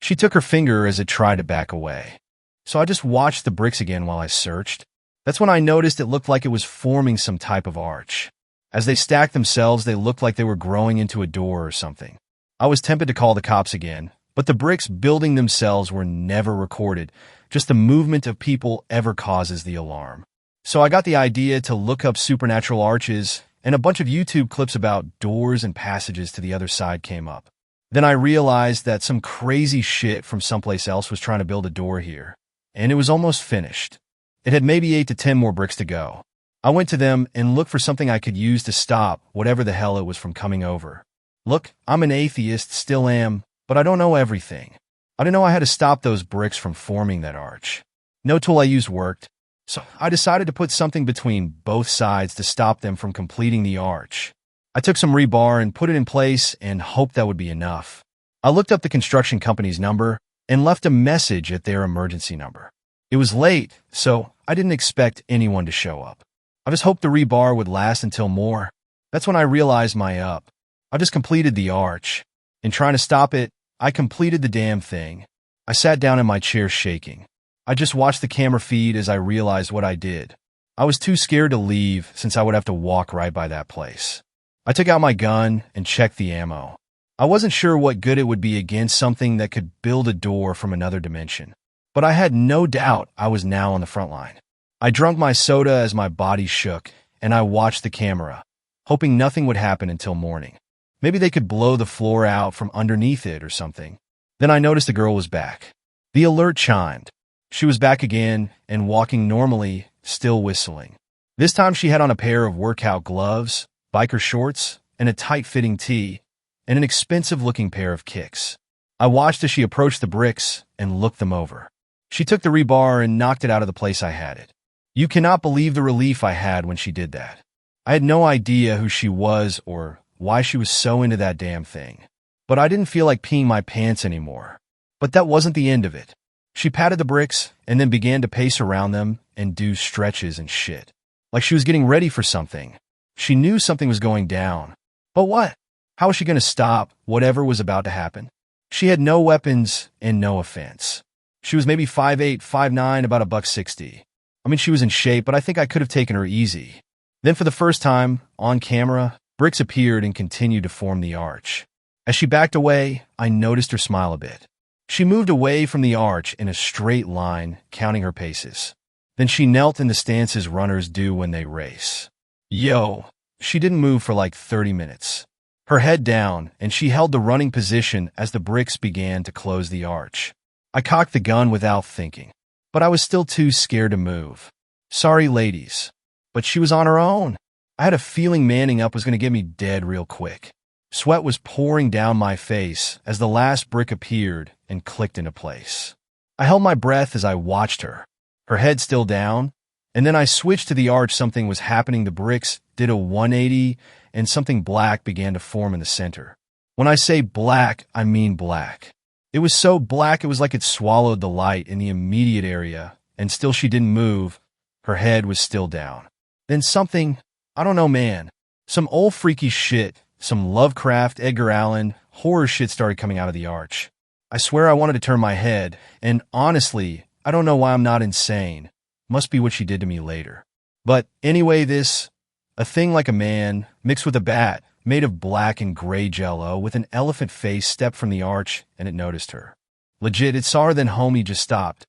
She took her finger as it tried to back away. So I just watched the bricks again while I searched. That's when I noticed it looked like it was forming some type of arch. As they stacked themselves, they looked like they were growing into a door or something. I was tempted to call the cops again, but the bricks building themselves were never recorded. Just the movement of people ever causes the alarm. So I got the idea to look up supernatural arches, and a bunch of YouTube clips about doors and passages to the other side came up. Then I realized that some crazy shit from someplace else was trying to build a door here, and it was almost finished. It had maybe 8 to 10 more bricks to go. I went to them and looked for something I could use to stop whatever the hell it was from coming over. Look, I'm an atheist, still am, but I don't know everything. I didn't know I had to stop those bricks from forming that arch. No tool I used worked, so I decided to put something between both sides to stop them from completing the arch. I took some rebar and put it in place and hoped that would be enough. I looked up the construction company's number and left a message at their emergency number. It was late, so I didn't expect anyone to show up. I just hoped the rebar would last until more. That's when I realized my up. I just completed the arch. In trying to stop it, I completed the damn thing. I sat down in my chair shaking. I just watched the camera feed as I realized what I did. I was too scared to leave since I would have to walk right by that place. I took out my gun and checked the ammo. I wasn't sure what good it would be against something that could build a door from another dimension. But I had no doubt I was now on the front line. I drank my soda as my body shook, and I watched the camera, hoping nothing would happen until morning. Maybe they could blow the floor out from underneath it or something. Then I noticed the girl was back. The alert chimed. She was back again and walking normally, still whistling. This time she had on a pair of workout gloves, biker shorts, and a tight-fitting tee, and an expensive-looking pair of kicks. I watched as she approached the bricks and looked them over. She took the rebar and knocked it out of the place I had it. You cannot believe the relief I had when she did that. I had no idea who she was or why she was so into that damn thing. But I didn't feel like peeing my pants anymore. But that wasn't the end of it. She patted the bricks and then began to pace around them and do stretches and shit. Like she was getting ready for something. She knew something was going down. But what? How was she going to stop whatever was about to happen? She had no weapons and no offense. She was maybe 5'8", 5'9", about $160. I mean, she was in shape, but I think I could have taken her easy. Then for the first time, on camera, bricks appeared and continued to form the arch. As she backed away, I noticed her smile a bit. She moved away from the arch in a straight line, counting her paces. Then she knelt in the stances runners do when they race. Yo, she didn't move for like 30 minutes. Her head down, and she held the running position as the bricks began to close the arch. I cocked the gun without thinking. But I was still too scared to move. Sorry, ladies. But she was on her own. I had a feeling manning up was going to get me dead real quick. Sweat was pouring down my face as the last brick appeared and clicked into place. I held my breath as I watched her, her head still down, and then I switched to the arch. Something was happening. The bricks did a 180, and something black began to form in the center. When I say black, I mean black. It was so black it was like it swallowed the light in the immediate area, and still she didn't move. Her head was still down. Then something, I don't know, man, some old freaky shit, some Lovecraft, Edgar Allan, horror shit started coming out of the arch. I swear I wanted to turn my head, and honestly, I don't know why I'm not insane. Must be what she did to me later. But anyway, a thing like a man, mixed with a bat, made of black and gray jello with an elephant face, stepped from the arch, and it noticed her. Legit, it saw her, then homie just stopped.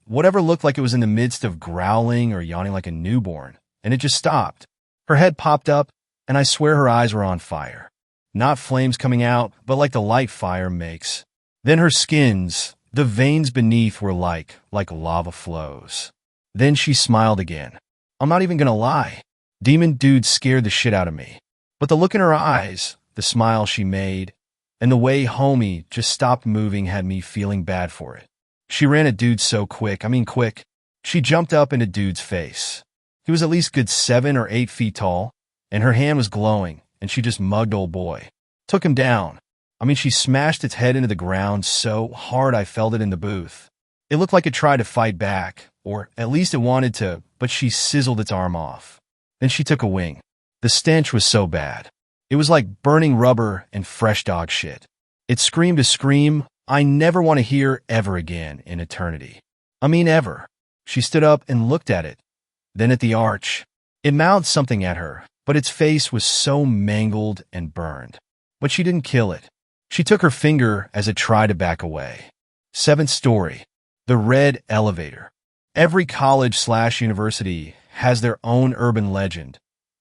Whatever looked like it was in the midst of growling or yawning like a newborn, and it just stopped. Her head popped up, and I swear her eyes were on fire. Not flames coming out, but like the light fire makes. Then her skins, the veins beneath were like lava flows. Then she smiled again. I'm not even gonna lie. Demon dude scared the shit out of me. But the look in her eyes, the smile she made, and the way homie just stopped moving had me feeling bad for it. She ran at dude so quick. She jumped up into dude's face. He was at least good 7 or 8 feet tall, and her hand was glowing, and she just mugged old boy. Took him down. She smashed its head into the ground so hard I felt it in the booth. It looked like it tried to fight back, or at least it wanted to, but she sizzled its arm off. Then she took a wing. The stench was so bad. It was like burning rubber and fresh dog shit. It screamed a scream I never want to hear ever again in eternity. I mean ever. She stood up and looked at it, then at the arch. It mouthed something at her, but its face was so mangled and burned. But she didn't kill it. She took her finger as it tried to back away. Seventh story. The Red Elevator. Every college/university has their own urban legend,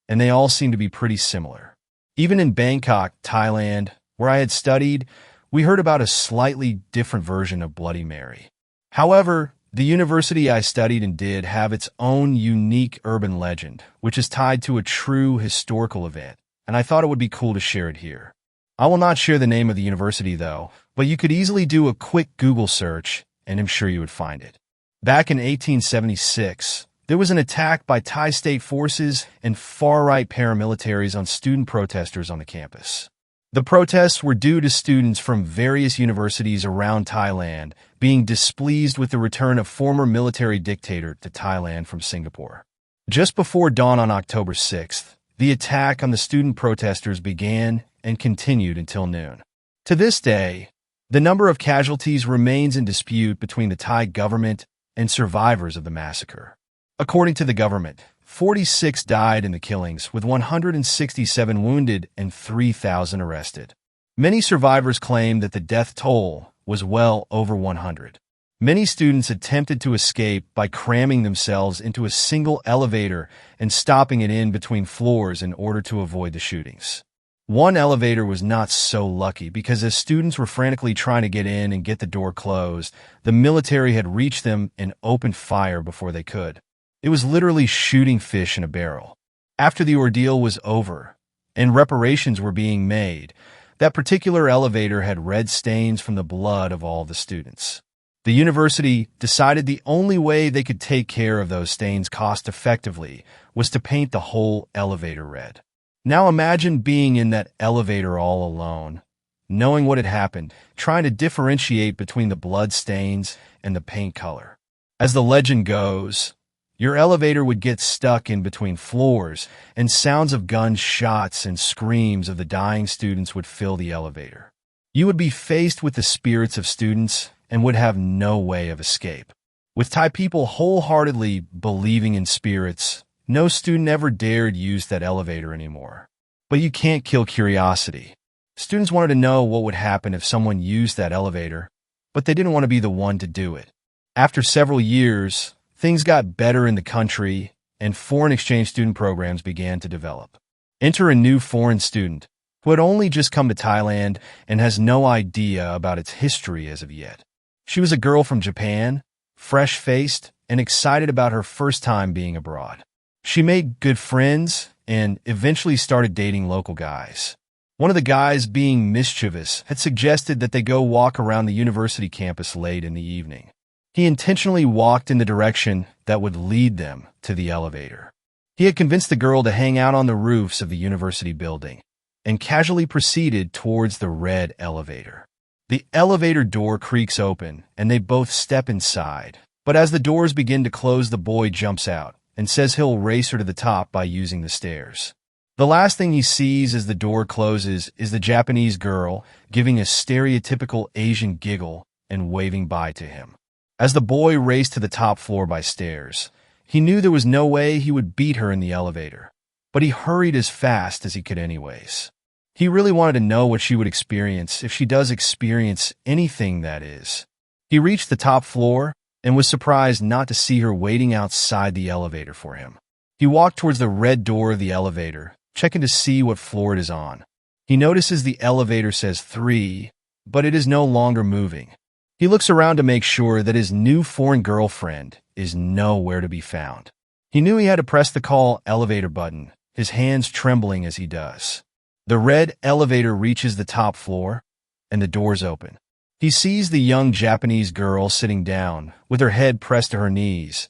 and they all seem to be pretty similar. Even in Bangkok, Thailand, where I had studied, we heard about a slightly different version of Bloody Mary. However, the university I studied in did have its own unique urban legend, which is tied to a true historical event, and I thought it would be cool to share it here. I will not share the name of the university, though, but you could easily do a quick Google search, and I'm sure you would find it. Back in 1876, there was an attack by Thai state forces and far-right paramilitaries on student protesters on the campus. The protests were due to students from various universities around Thailand being displeased with the return of former military dictator to Thailand from Singapore. Just before dawn on October 6th, the attack on the student protesters began and continued until noon. To this day, the number of casualties remains in dispute between the Thai government and survivors of the massacre. According to the government, 46 died in the killings, with 167 wounded and 3,000 arrested. Many survivors claim that the death toll was well over 100. Many students attempted to escape by cramming themselves into a single elevator and stopping it in between floors in order to avoid the shootings. One elevator was not so lucky because as students were frantically trying to get in and get the door closed, the military had reached them and opened fire before they could. It was literally shooting fish in a barrel. After the ordeal was over and reparations were being made, that particular elevator had red stains from the blood of all the students. The university decided the only way they could take care of those stains cost-effectively was to paint the whole elevator red. Now imagine being in that elevator all alone, knowing what had happened, trying to differentiate between the blood stains and the paint color. As the legend goes, your elevator would get stuck in between floors, and sounds of gunshots and screams of the dying students would fill the elevator. You would be faced with the spirits of students and would have no way of escape. With Thai people wholeheartedly believing in spirits, no student ever dared use that elevator anymore. But you can't kill curiosity. Students wanted to know what would happen if someone used that elevator, but they didn't want to be the one to do it. After several years, things got better in the country, and foreign exchange student programs began to develop. Enter a new foreign student who had only just come to Thailand and has no idea about its history as of yet. She was a girl from Japan, fresh-faced, and excited about her first time being abroad. She made good friends and eventually started dating local guys. One of the guys, being mischievous, had suggested that they go walk around the university campus late in the evening. He intentionally walked in the direction that would lead them to the elevator. He had convinced the girl to hang out on the roofs of the university building and casually proceeded towards the red elevator. The elevator door creaks open and they both step inside. But as the doors begin to close, the boy jumps out and says he'll race her to the top by using the stairs. The last thing he sees as the door closes is the Japanese girl giving a stereotypical Asian giggle and waving bye to him. As the boy raced to the top floor by stairs, he knew there was no way he would beat her in the elevator, but he hurried as fast as he could anyways. He really wanted to know what she would experience if she does experience anything, that is. He reached the top floor and was surprised not to see her waiting outside the elevator for him. He walked towards the red door of the elevator, checking to see what floor it is on. He notices the elevator says 3, but it is no longer moving. He looks around to make sure that his new foreign girlfriend is nowhere to be found. He knew he had to press the call elevator button, his hands trembling as he does. The red elevator reaches the top floor, and the doors open. He sees the young Japanese girl sitting down, with her head pressed to her knees,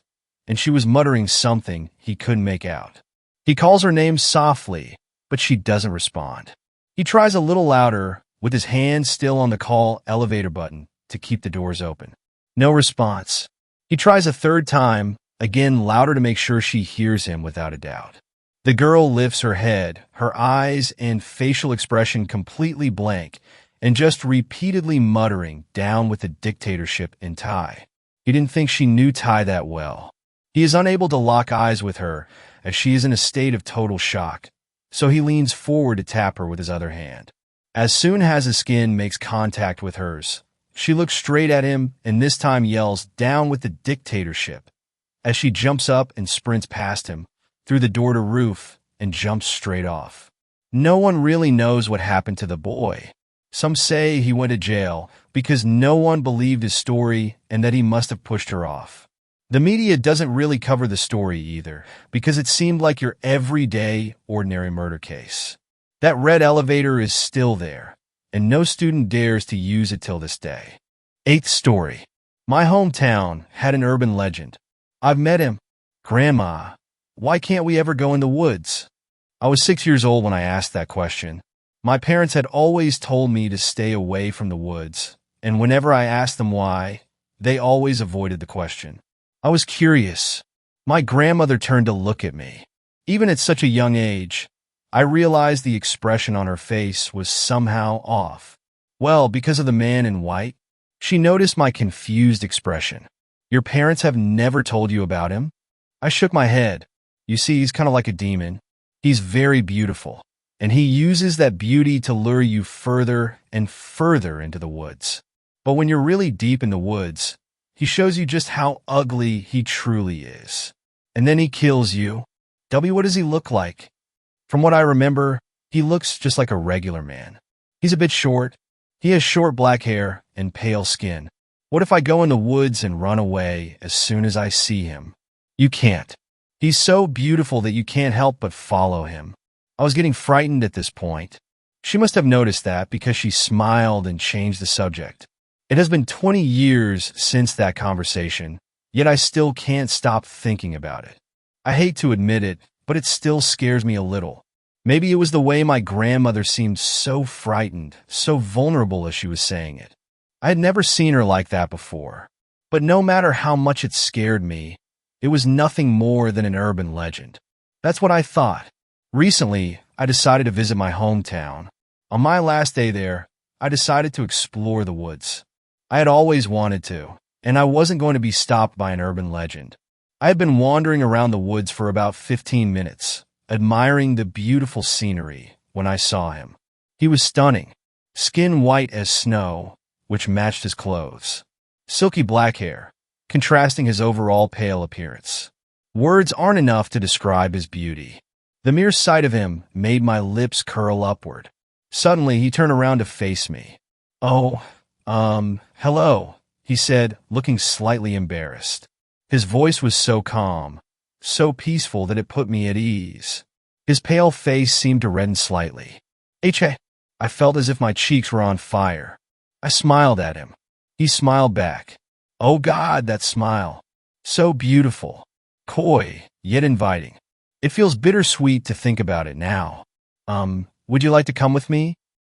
and she was muttering something he couldn't make out. He calls her name softly, but she doesn't respond. He tries a little louder, with his hand still on the call elevator button, to keep the doors open. No response. He tries a third time, again louder to make sure she hears him without a doubt. The girl lifts her head, her eyes and facial expression completely blank, and just repeatedly muttering, "Down with the dictatorship" in Thai. He didn't think she knew Thai that well. He is unable to lock eyes with her, as she is in a state of total shock, so he leans forward to tap her with his other hand. As soon as his skin makes contact with hers, she looks straight at him and this time yells, "Down with the dictatorship," as she jumps up and sprints past him, through the door to roof, and jumps straight off. No one really knows what happened to the boy. Some say he went to jail because no one believed his story and that he must have pushed her off. The media doesn't really cover the story either, because it seemed like your everyday, ordinary murder case. That red elevator is still there, and no student dares to use it till this day. 8th story. My hometown had an urban legend. I've met him. Grandma, why can't we ever go in the woods? I was 6 years old when I asked that question. My parents had always told me to stay away from the woods, and whenever I asked them why, they always avoided the question. I was curious. My grandmother turned to look at me. Even at such a young age, I realized the expression on her face was somehow off. Well, because of the man in white, she noticed my confused expression. "Your parents have never told you about him?" I shook my head. "You see, he's kind of like a demon. He's very beautiful, and he uses that beauty to lure you further and further into the woods. But when you're really deep in the woods, he shows you just how ugly he truly is. And then he kills you." "W, what does he look like?" "From what I remember, he looks just like a regular man. He's a bit short. He has short black hair and pale skin. What if I go in the woods and run away as soon as I see him?" "You can't. He's so beautiful that you can't help but follow him." I was getting frightened at this point. She must have noticed that because she smiled and changed the subject. It has been 20 years since that conversation, yet I still can't stop thinking about it. I hate to admit it, but it still scares me a little. Maybe it was the way my grandmother seemed so frightened, so vulnerable as she was saying it. I had never seen her like that before. But no matter how much it scared me, it was nothing more than an urban legend. That's what I thought. Recently, I decided to visit my hometown. On my last day there, I decided to explore the woods. I had always wanted to, and I wasn't going to be stopped by an urban legend. I had been wandering around the woods for about 15 minutes, admiring the beautiful scenery, when I saw him. He was stunning, skin white as snow, which matched his clothes. Silky black hair, contrasting his overall pale appearance. Words aren't enough to describe his beauty. The mere sight of him made my lips curl upward. Suddenly, he turned around to face me. "Oh, hello," he said, looking slightly embarrassed. His voice was so calm, so peaceful that it put me at ease. His pale face seemed to redden slightly. I felt as if my cheeks were on fire. I smiled at him. He smiled back. Oh God, that smile. So beautiful, coy, yet inviting. It feels bittersweet to think about it now. Would you like to come with me?"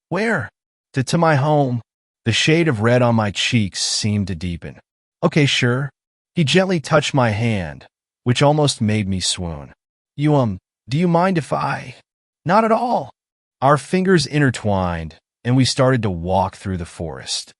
"Where?" To my home." The shade of red on my cheeks seemed to deepen. "Okay, sure." He gently touched my hand, which almost made me swoon. Do you mind if I—" "Not at all." Our fingers intertwined, and we started to walk through the forest.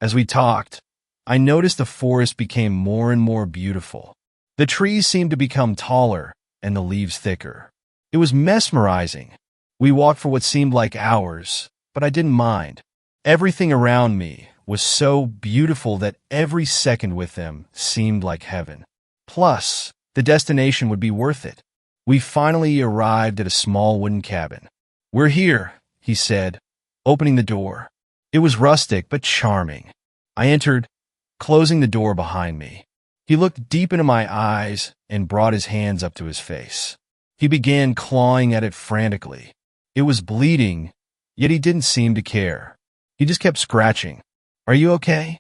As we talked, I noticed the forest became more and more beautiful. The trees seemed to become taller, and the leaves thicker. It was mesmerizing. We walked for what seemed like hours, but I didn't mind. Everything around me was so beautiful that every second with them seemed like heaven. Plus, the destination would be worth it. We finally arrived at a small wooden cabin. "We're here," he said, opening the door. It was rustic but charming. I entered, closing the door behind me. He looked deep into my eyes and brought his hands up to his face. He began clawing at it frantically. It was bleeding, yet he didn't seem to care. He just kept scratching. "Are you okay?"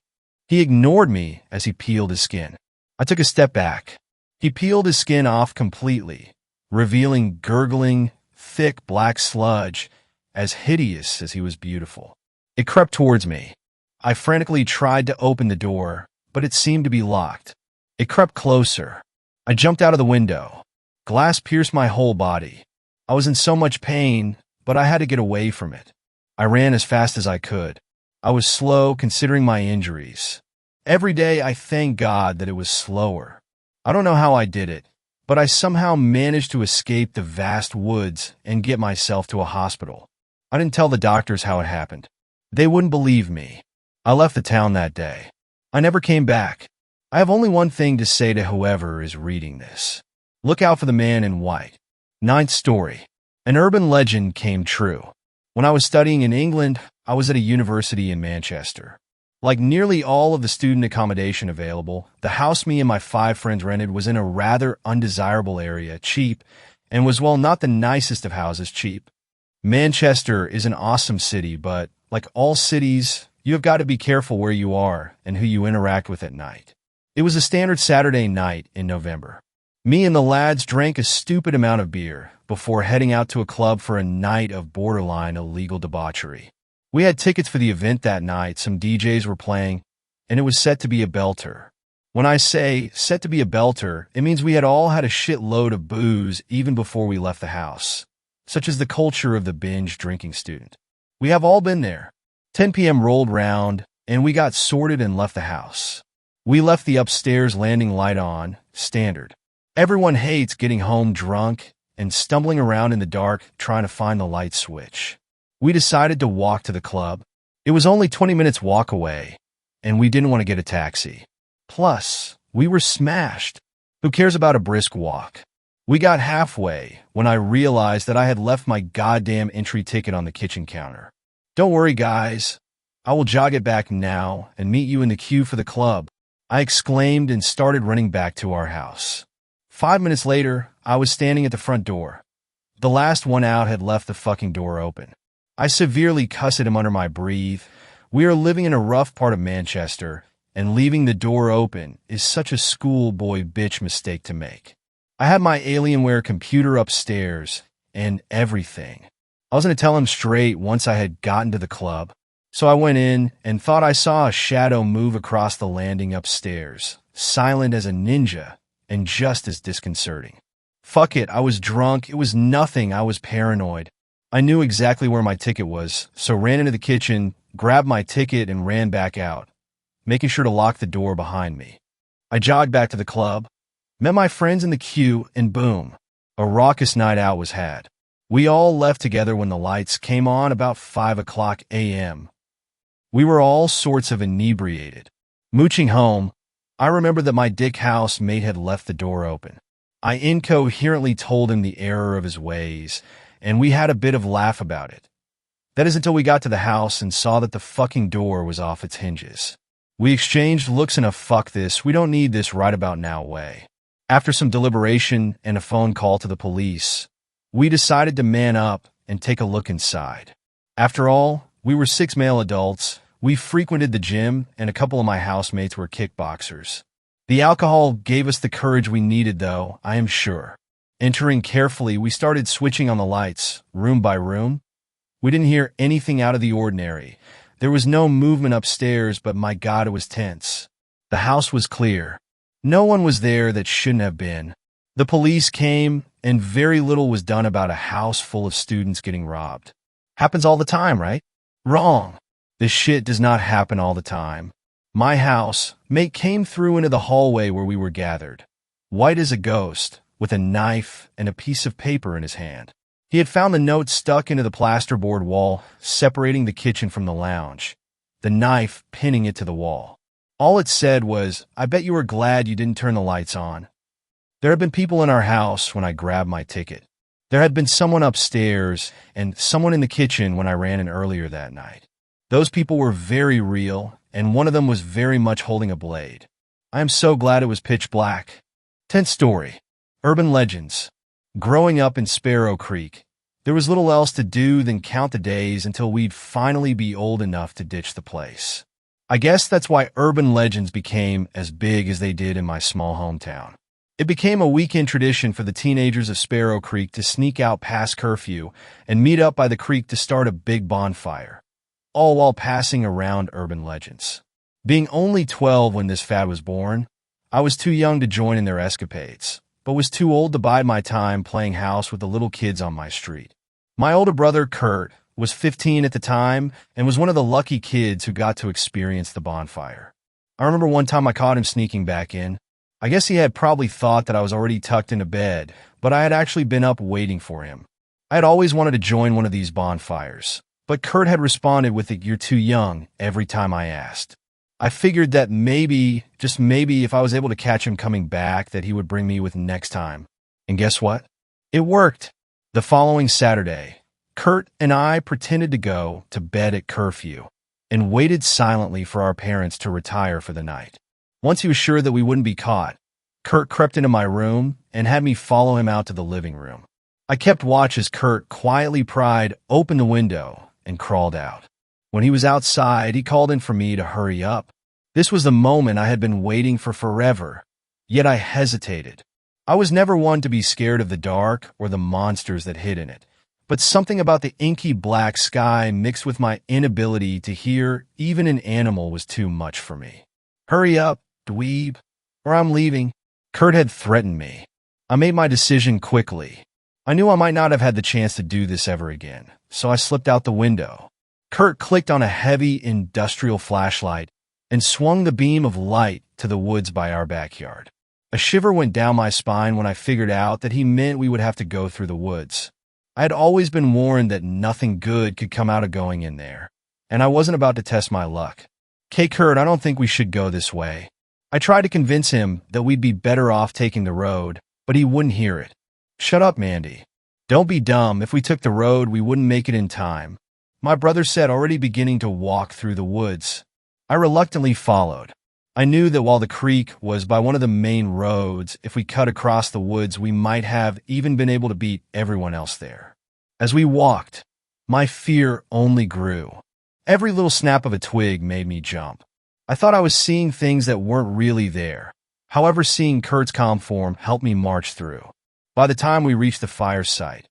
He ignored me as he peeled his skin. I took a step back. He peeled his skin off completely, revealing gurgling, thick black sludge, as hideous as he was beautiful. It crept towards me. I frantically tried to open the door, but it seemed to be locked. It crept closer. I jumped out of the window. Glass pierced my whole body. I was in so much pain, but I had to get away from it. I ran as fast as I could. I was slow considering my injuries. Every day I thank God that it was slower. I don't know how I did it, but I somehow managed to escape the vast woods and get myself to a hospital. I didn't tell the doctors how it happened. They wouldn't believe me. I left the town that day. I never came back. I have only one thing to say to whoever is reading this. Look out for the man in white. Ninth story. An urban legend came true. When I was studying in England, I was at a university in Manchester. Like nearly all of the student accommodation available, the house me and my 5 friends rented was in a rather undesirable area, cheap, and was, well, not the nicest of houses, cheap. Manchester is an awesome city, but like all cities, you have got to be careful where you are and who you interact with at night. It was a standard Saturday night in November. Me and the lads drank a stupid amount of beer before heading out to a club for a night of borderline illegal debauchery. We had tickets for the event that night, some DJs were playing, and it was set to be a belter. When I say set to be a belter, it means we had all had a shitload of booze even before we left the house, such as the culture of the binge drinking student. We have all been there. 10 p.m. rolled round, and we got sorted and left the house. We left the upstairs landing light on, standard. Everyone hates getting home drunk and stumbling around in the dark trying to find the light switch. We decided to walk to the club. It was only 20 minutes walk away, and we didn't want to get a taxi. Plus, we were smashed. Who cares about a brisk walk? We got halfway when I realized that I had left my goddamn entry ticket on the kitchen counter. Don't worry, guys. I will jog it back now and meet you in the queue for the club, I exclaimed and started running back to our house. 5 minutes later, I was standing at the front door. The last one out had left the fucking door open. I severely cussed at him under my breath. We are living in a rough part of Manchester, and leaving the door open is such a schoolboy bitch mistake to make. I had my Alienware computer upstairs and everything. I was going to tell him straight once I had gotten to the club. So I went in and thought I saw a shadow move across the landing upstairs, silent as a ninja and just as disconcerting. Fuck it, I was drunk. It was nothing. I was paranoid. I knew exactly where my ticket was, so ran into the kitchen, grabbed my ticket, and ran back out, making sure to lock the door behind me. I jogged back to the club, met my friends in the queue, and boom, a raucous night out was had. We all left together when the lights came on about 5 o'clock a.m. We were all sorts of inebriated. Mooching home, I remember that my dick housemate had left the door open. I incoherently told him the error of his ways, and we had a bit of laugh about it. That is until we got to the house and saw that the fucking door was off its hinges. We exchanged looks in a fuck this, we don't need this right about now way. After some deliberation and a phone call to the police, we decided to man up and take a look inside. After all, we were 6 male adults, we frequented the gym, and a couple of my housemates were kickboxers. The alcohol gave us the courage we needed, though, I am sure. Entering carefully, we started switching on the lights, room by room. We didn't hear anything out of the ordinary. There was no movement upstairs, but my God, it was tense. The house was clear. No one was there that shouldn't have been. The police came, and very little was done about a house full of students getting robbed. Happens all the time, right? Wrong. This shit does not happen all the time. My housemate came through into the hallway where we were gathered, white as a ghost, with a knife and a piece of paper in his hand. He had found the note stuck into the plasterboard wall, separating the kitchen from the lounge, the knife pinning it to the wall. All it said was, "I bet you were glad you didn't turn the lights on." There had been people in our house when I grabbed my ticket. There had been someone upstairs and someone in the kitchen when I ran in earlier that night. Those people were very real, and one of them was very much holding a blade. I am so glad it was pitch black. 10th story. Urban legends. Growing up in Sparrow Creek, there was little else to do than count the days until we'd finally be old enough to ditch the place. I guess that's why urban legends became as big as they did in my small hometown. It became a weekend tradition for the teenagers of Sparrow Creek to sneak out past curfew and meet up by the creek to start a big bonfire, all while passing around urban legends. Being only 12 when this fad was born, I was too young to join in their escapades, but was too old to bide my time playing house with the little kids on my street. My older brother, Kurt, was 15 at the time and was one of the lucky kids who got to experience the bonfire. I remember one time I caught him sneaking back in. I guess he had probably thought that I was already tucked into bed, but I had actually been up waiting for him. I had always wanted to join one of these bonfires, but Kurt had responded with "You're too young" every time I asked. I figured that maybe, just maybe, if I was able to catch him coming back, that he would bring me with next time. And guess what? It worked. The following Saturday, Kurt and I pretended to go to bed at curfew and waited silently for our parents to retire for the night. Once he was sure that we wouldn't be caught, Kurt crept into my room and had me follow him out to the living room. I kept watch as Kurt quietly pried open the window and crawled out. When he was outside, he called in for me to hurry up. This was the moment I had been waiting for forever, yet I hesitated. I was never one to be scared of the dark or the monsters that hid in it, but something about the inky black sky mixed with my inability to hear even an animal was too much for me. "Hurry up, dweeb, or I'm leaving." Kurt had threatened me. I made my decision quickly. I knew I might not have had the chance to do this ever again, so I slipped out the window. Kurt clicked on a heavy industrial flashlight and swung the beam of light to the woods by our backyard. A shiver went down my spine when I figured out that he meant we would have to go through the woods. I had always been warned that nothing good could come out of going in there, and I wasn't about to test my luck. "Hey, Kurt, I don't think we should go this way." I tried to convince him that we'd be better off taking the road, but he wouldn't hear it. "Shut up, Mandy. Don't be dumb. If we took the road, we wouldn't make it in time," my brother said, already beginning to walk through the woods. I reluctantly followed. I knew that while the creek was by one of the main roads, if we cut across the woods, we might have even been able to beat everyone else there. As we walked, my fear only grew. Every little snap of a twig made me jump. I thought I was seeing things that weren't really there. However, seeing Kurt's calm form helped me march through. By the time we reached the fire site,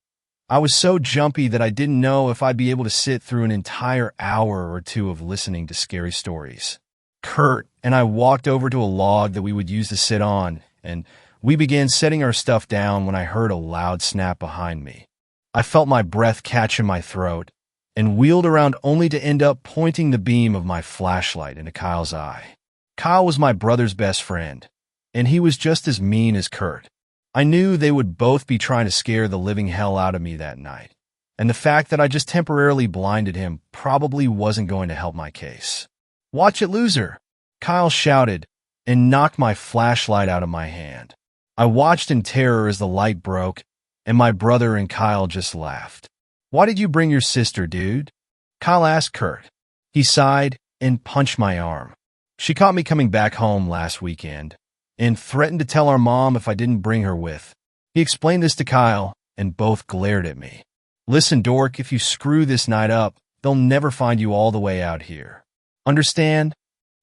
I was so jumpy that I didn't know if I'd be able to sit through an entire hour or two of listening to scary stories. Kurt and I walked over to a log that we would use to sit on, and we began setting our stuff down when I heard a loud snap behind me. I felt my breath catch in my throat and wheeled around only to end up pointing the beam of my flashlight into Kyle's eye. Kyle was my brother's best friend, and he was just as mean as Kurt. I knew they would both be trying to scare the living hell out of me that night, and the fact that I just temporarily blinded him probably wasn't going to help my case. "Watch it, loser!" Kyle shouted and knocked my flashlight out of my hand. I watched in terror as the light broke, and my brother and Kyle just laughed. "Why did you bring your sister, dude?" Kyle asked Kurt. He sighed and punched my arm. "She caught me coming back home last weekend and threatened to tell our mom if I didn't bring her with." He explained this to Kyle, and both glared at me. "Listen, dork, if you screw this night up, they'll never find you all the way out here. Understand?"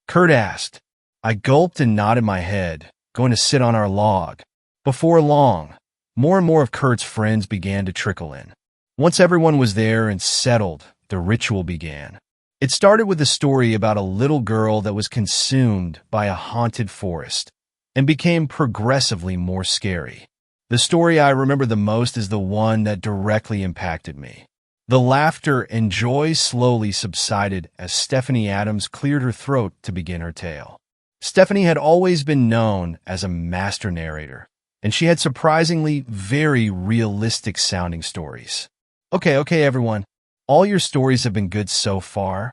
Kurt asked. I gulped and nodded my head, going to sit on our log. Before long, more and more of Kurt's friends began to trickle in. Once everyone was there and settled, the ritual began. It started with a story about a little girl that was consumed by a haunted forest and became progressively more scary. The story I remember the most is the one that directly impacted me. The laughter and joy slowly subsided as Stephanie Adams cleared her throat to begin her tale. Stephanie had always been known as a master narrator, and she had surprisingly very realistic-sounding stories. Okay, everyone. All your stories have been good so far,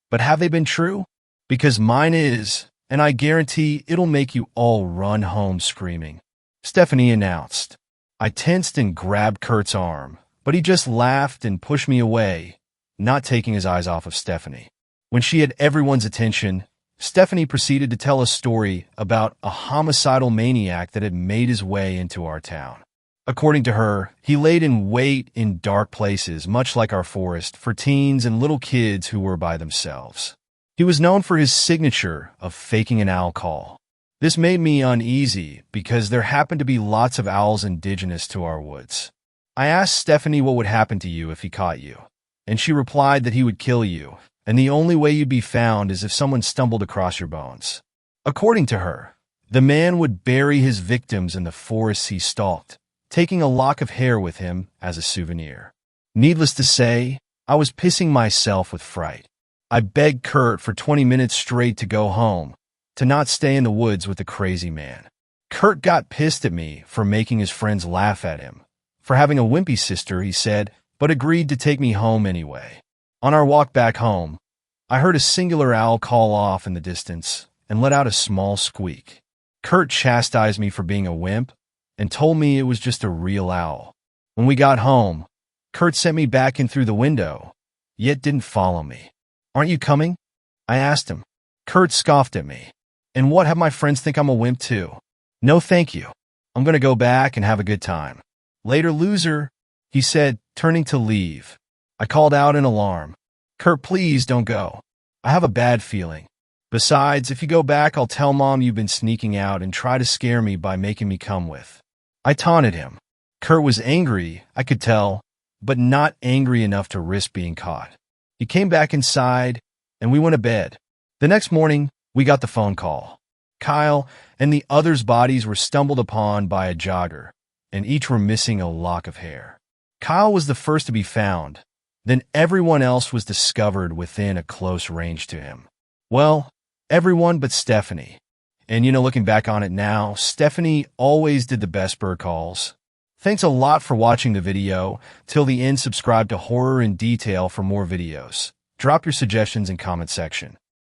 but have they been true? Because mine is, and I guarantee it'll make you all run home screaming," Stephanie announced. I tensed and grabbed Kurt's arm, but he just laughed and pushed me away, not taking his eyes off of Stephanie. When she had everyone's attention, Stephanie proceeded to tell a story about a homicidal maniac that had made his way into our town. According to her, he laid in wait in dark places, much like our forest, for teens and little kids who were by themselves. He was known for his signature of faking an owl call. This made me uneasy because there happened to be lots of owls indigenous to our woods. I asked Stephanie what would happen to you if he caught you, and she replied that he would kill you, and the only way you'd be found is if someone stumbled across your bones. According to her, the man would bury his victims in the forests he stalked, taking a lock of hair with him as a souvenir. Needless to say, I was pissing myself with fright. I begged Kurt for 20 minutes straight to go home, to not stay in the woods with the crazy man. Kurt got pissed at me for making his friends laugh at him, for having a wimpy sister, he said, but agreed to take me home anyway. On our walk back home, I heard a singular owl call off in the distance and let out a small squeak. Kurt chastised me for being a wimp and told me it was just a real owl. When we got home, Kurt sent me back in through the window, yet didn't follow me. Aren't you coming? I asked him. Kurt scoffed at me. And what, have my friends think I'm a wimp too? No thank you. I'm going to go back and have a good time. Later, loser, he said, turning to leave. I called out in alarm. Kurt, please don't go. I have a bad feeling. Besides, if you go back, I'll tell Mom you've been sneaking out and try to scare me by making me come with. I taunted him. Kurt was angry, I could tell, but not angry enough to risk being caught. He came back inside, and we went to bed. The next morning, we got the phone call. Kyle and the others' bodies were stumbled upon by a jogger, and each were missing a lock of hair. Kyle was the first to be found. Then everyone else was discovered within a close range to him. Well, everyone but Stephanie. And looking back on it now, Stephanie always did the best bird calls. Thanks a lot for watching the video. Till the end, subscribe to Horror in Detail for more videos. Drop your suggestions in comment section.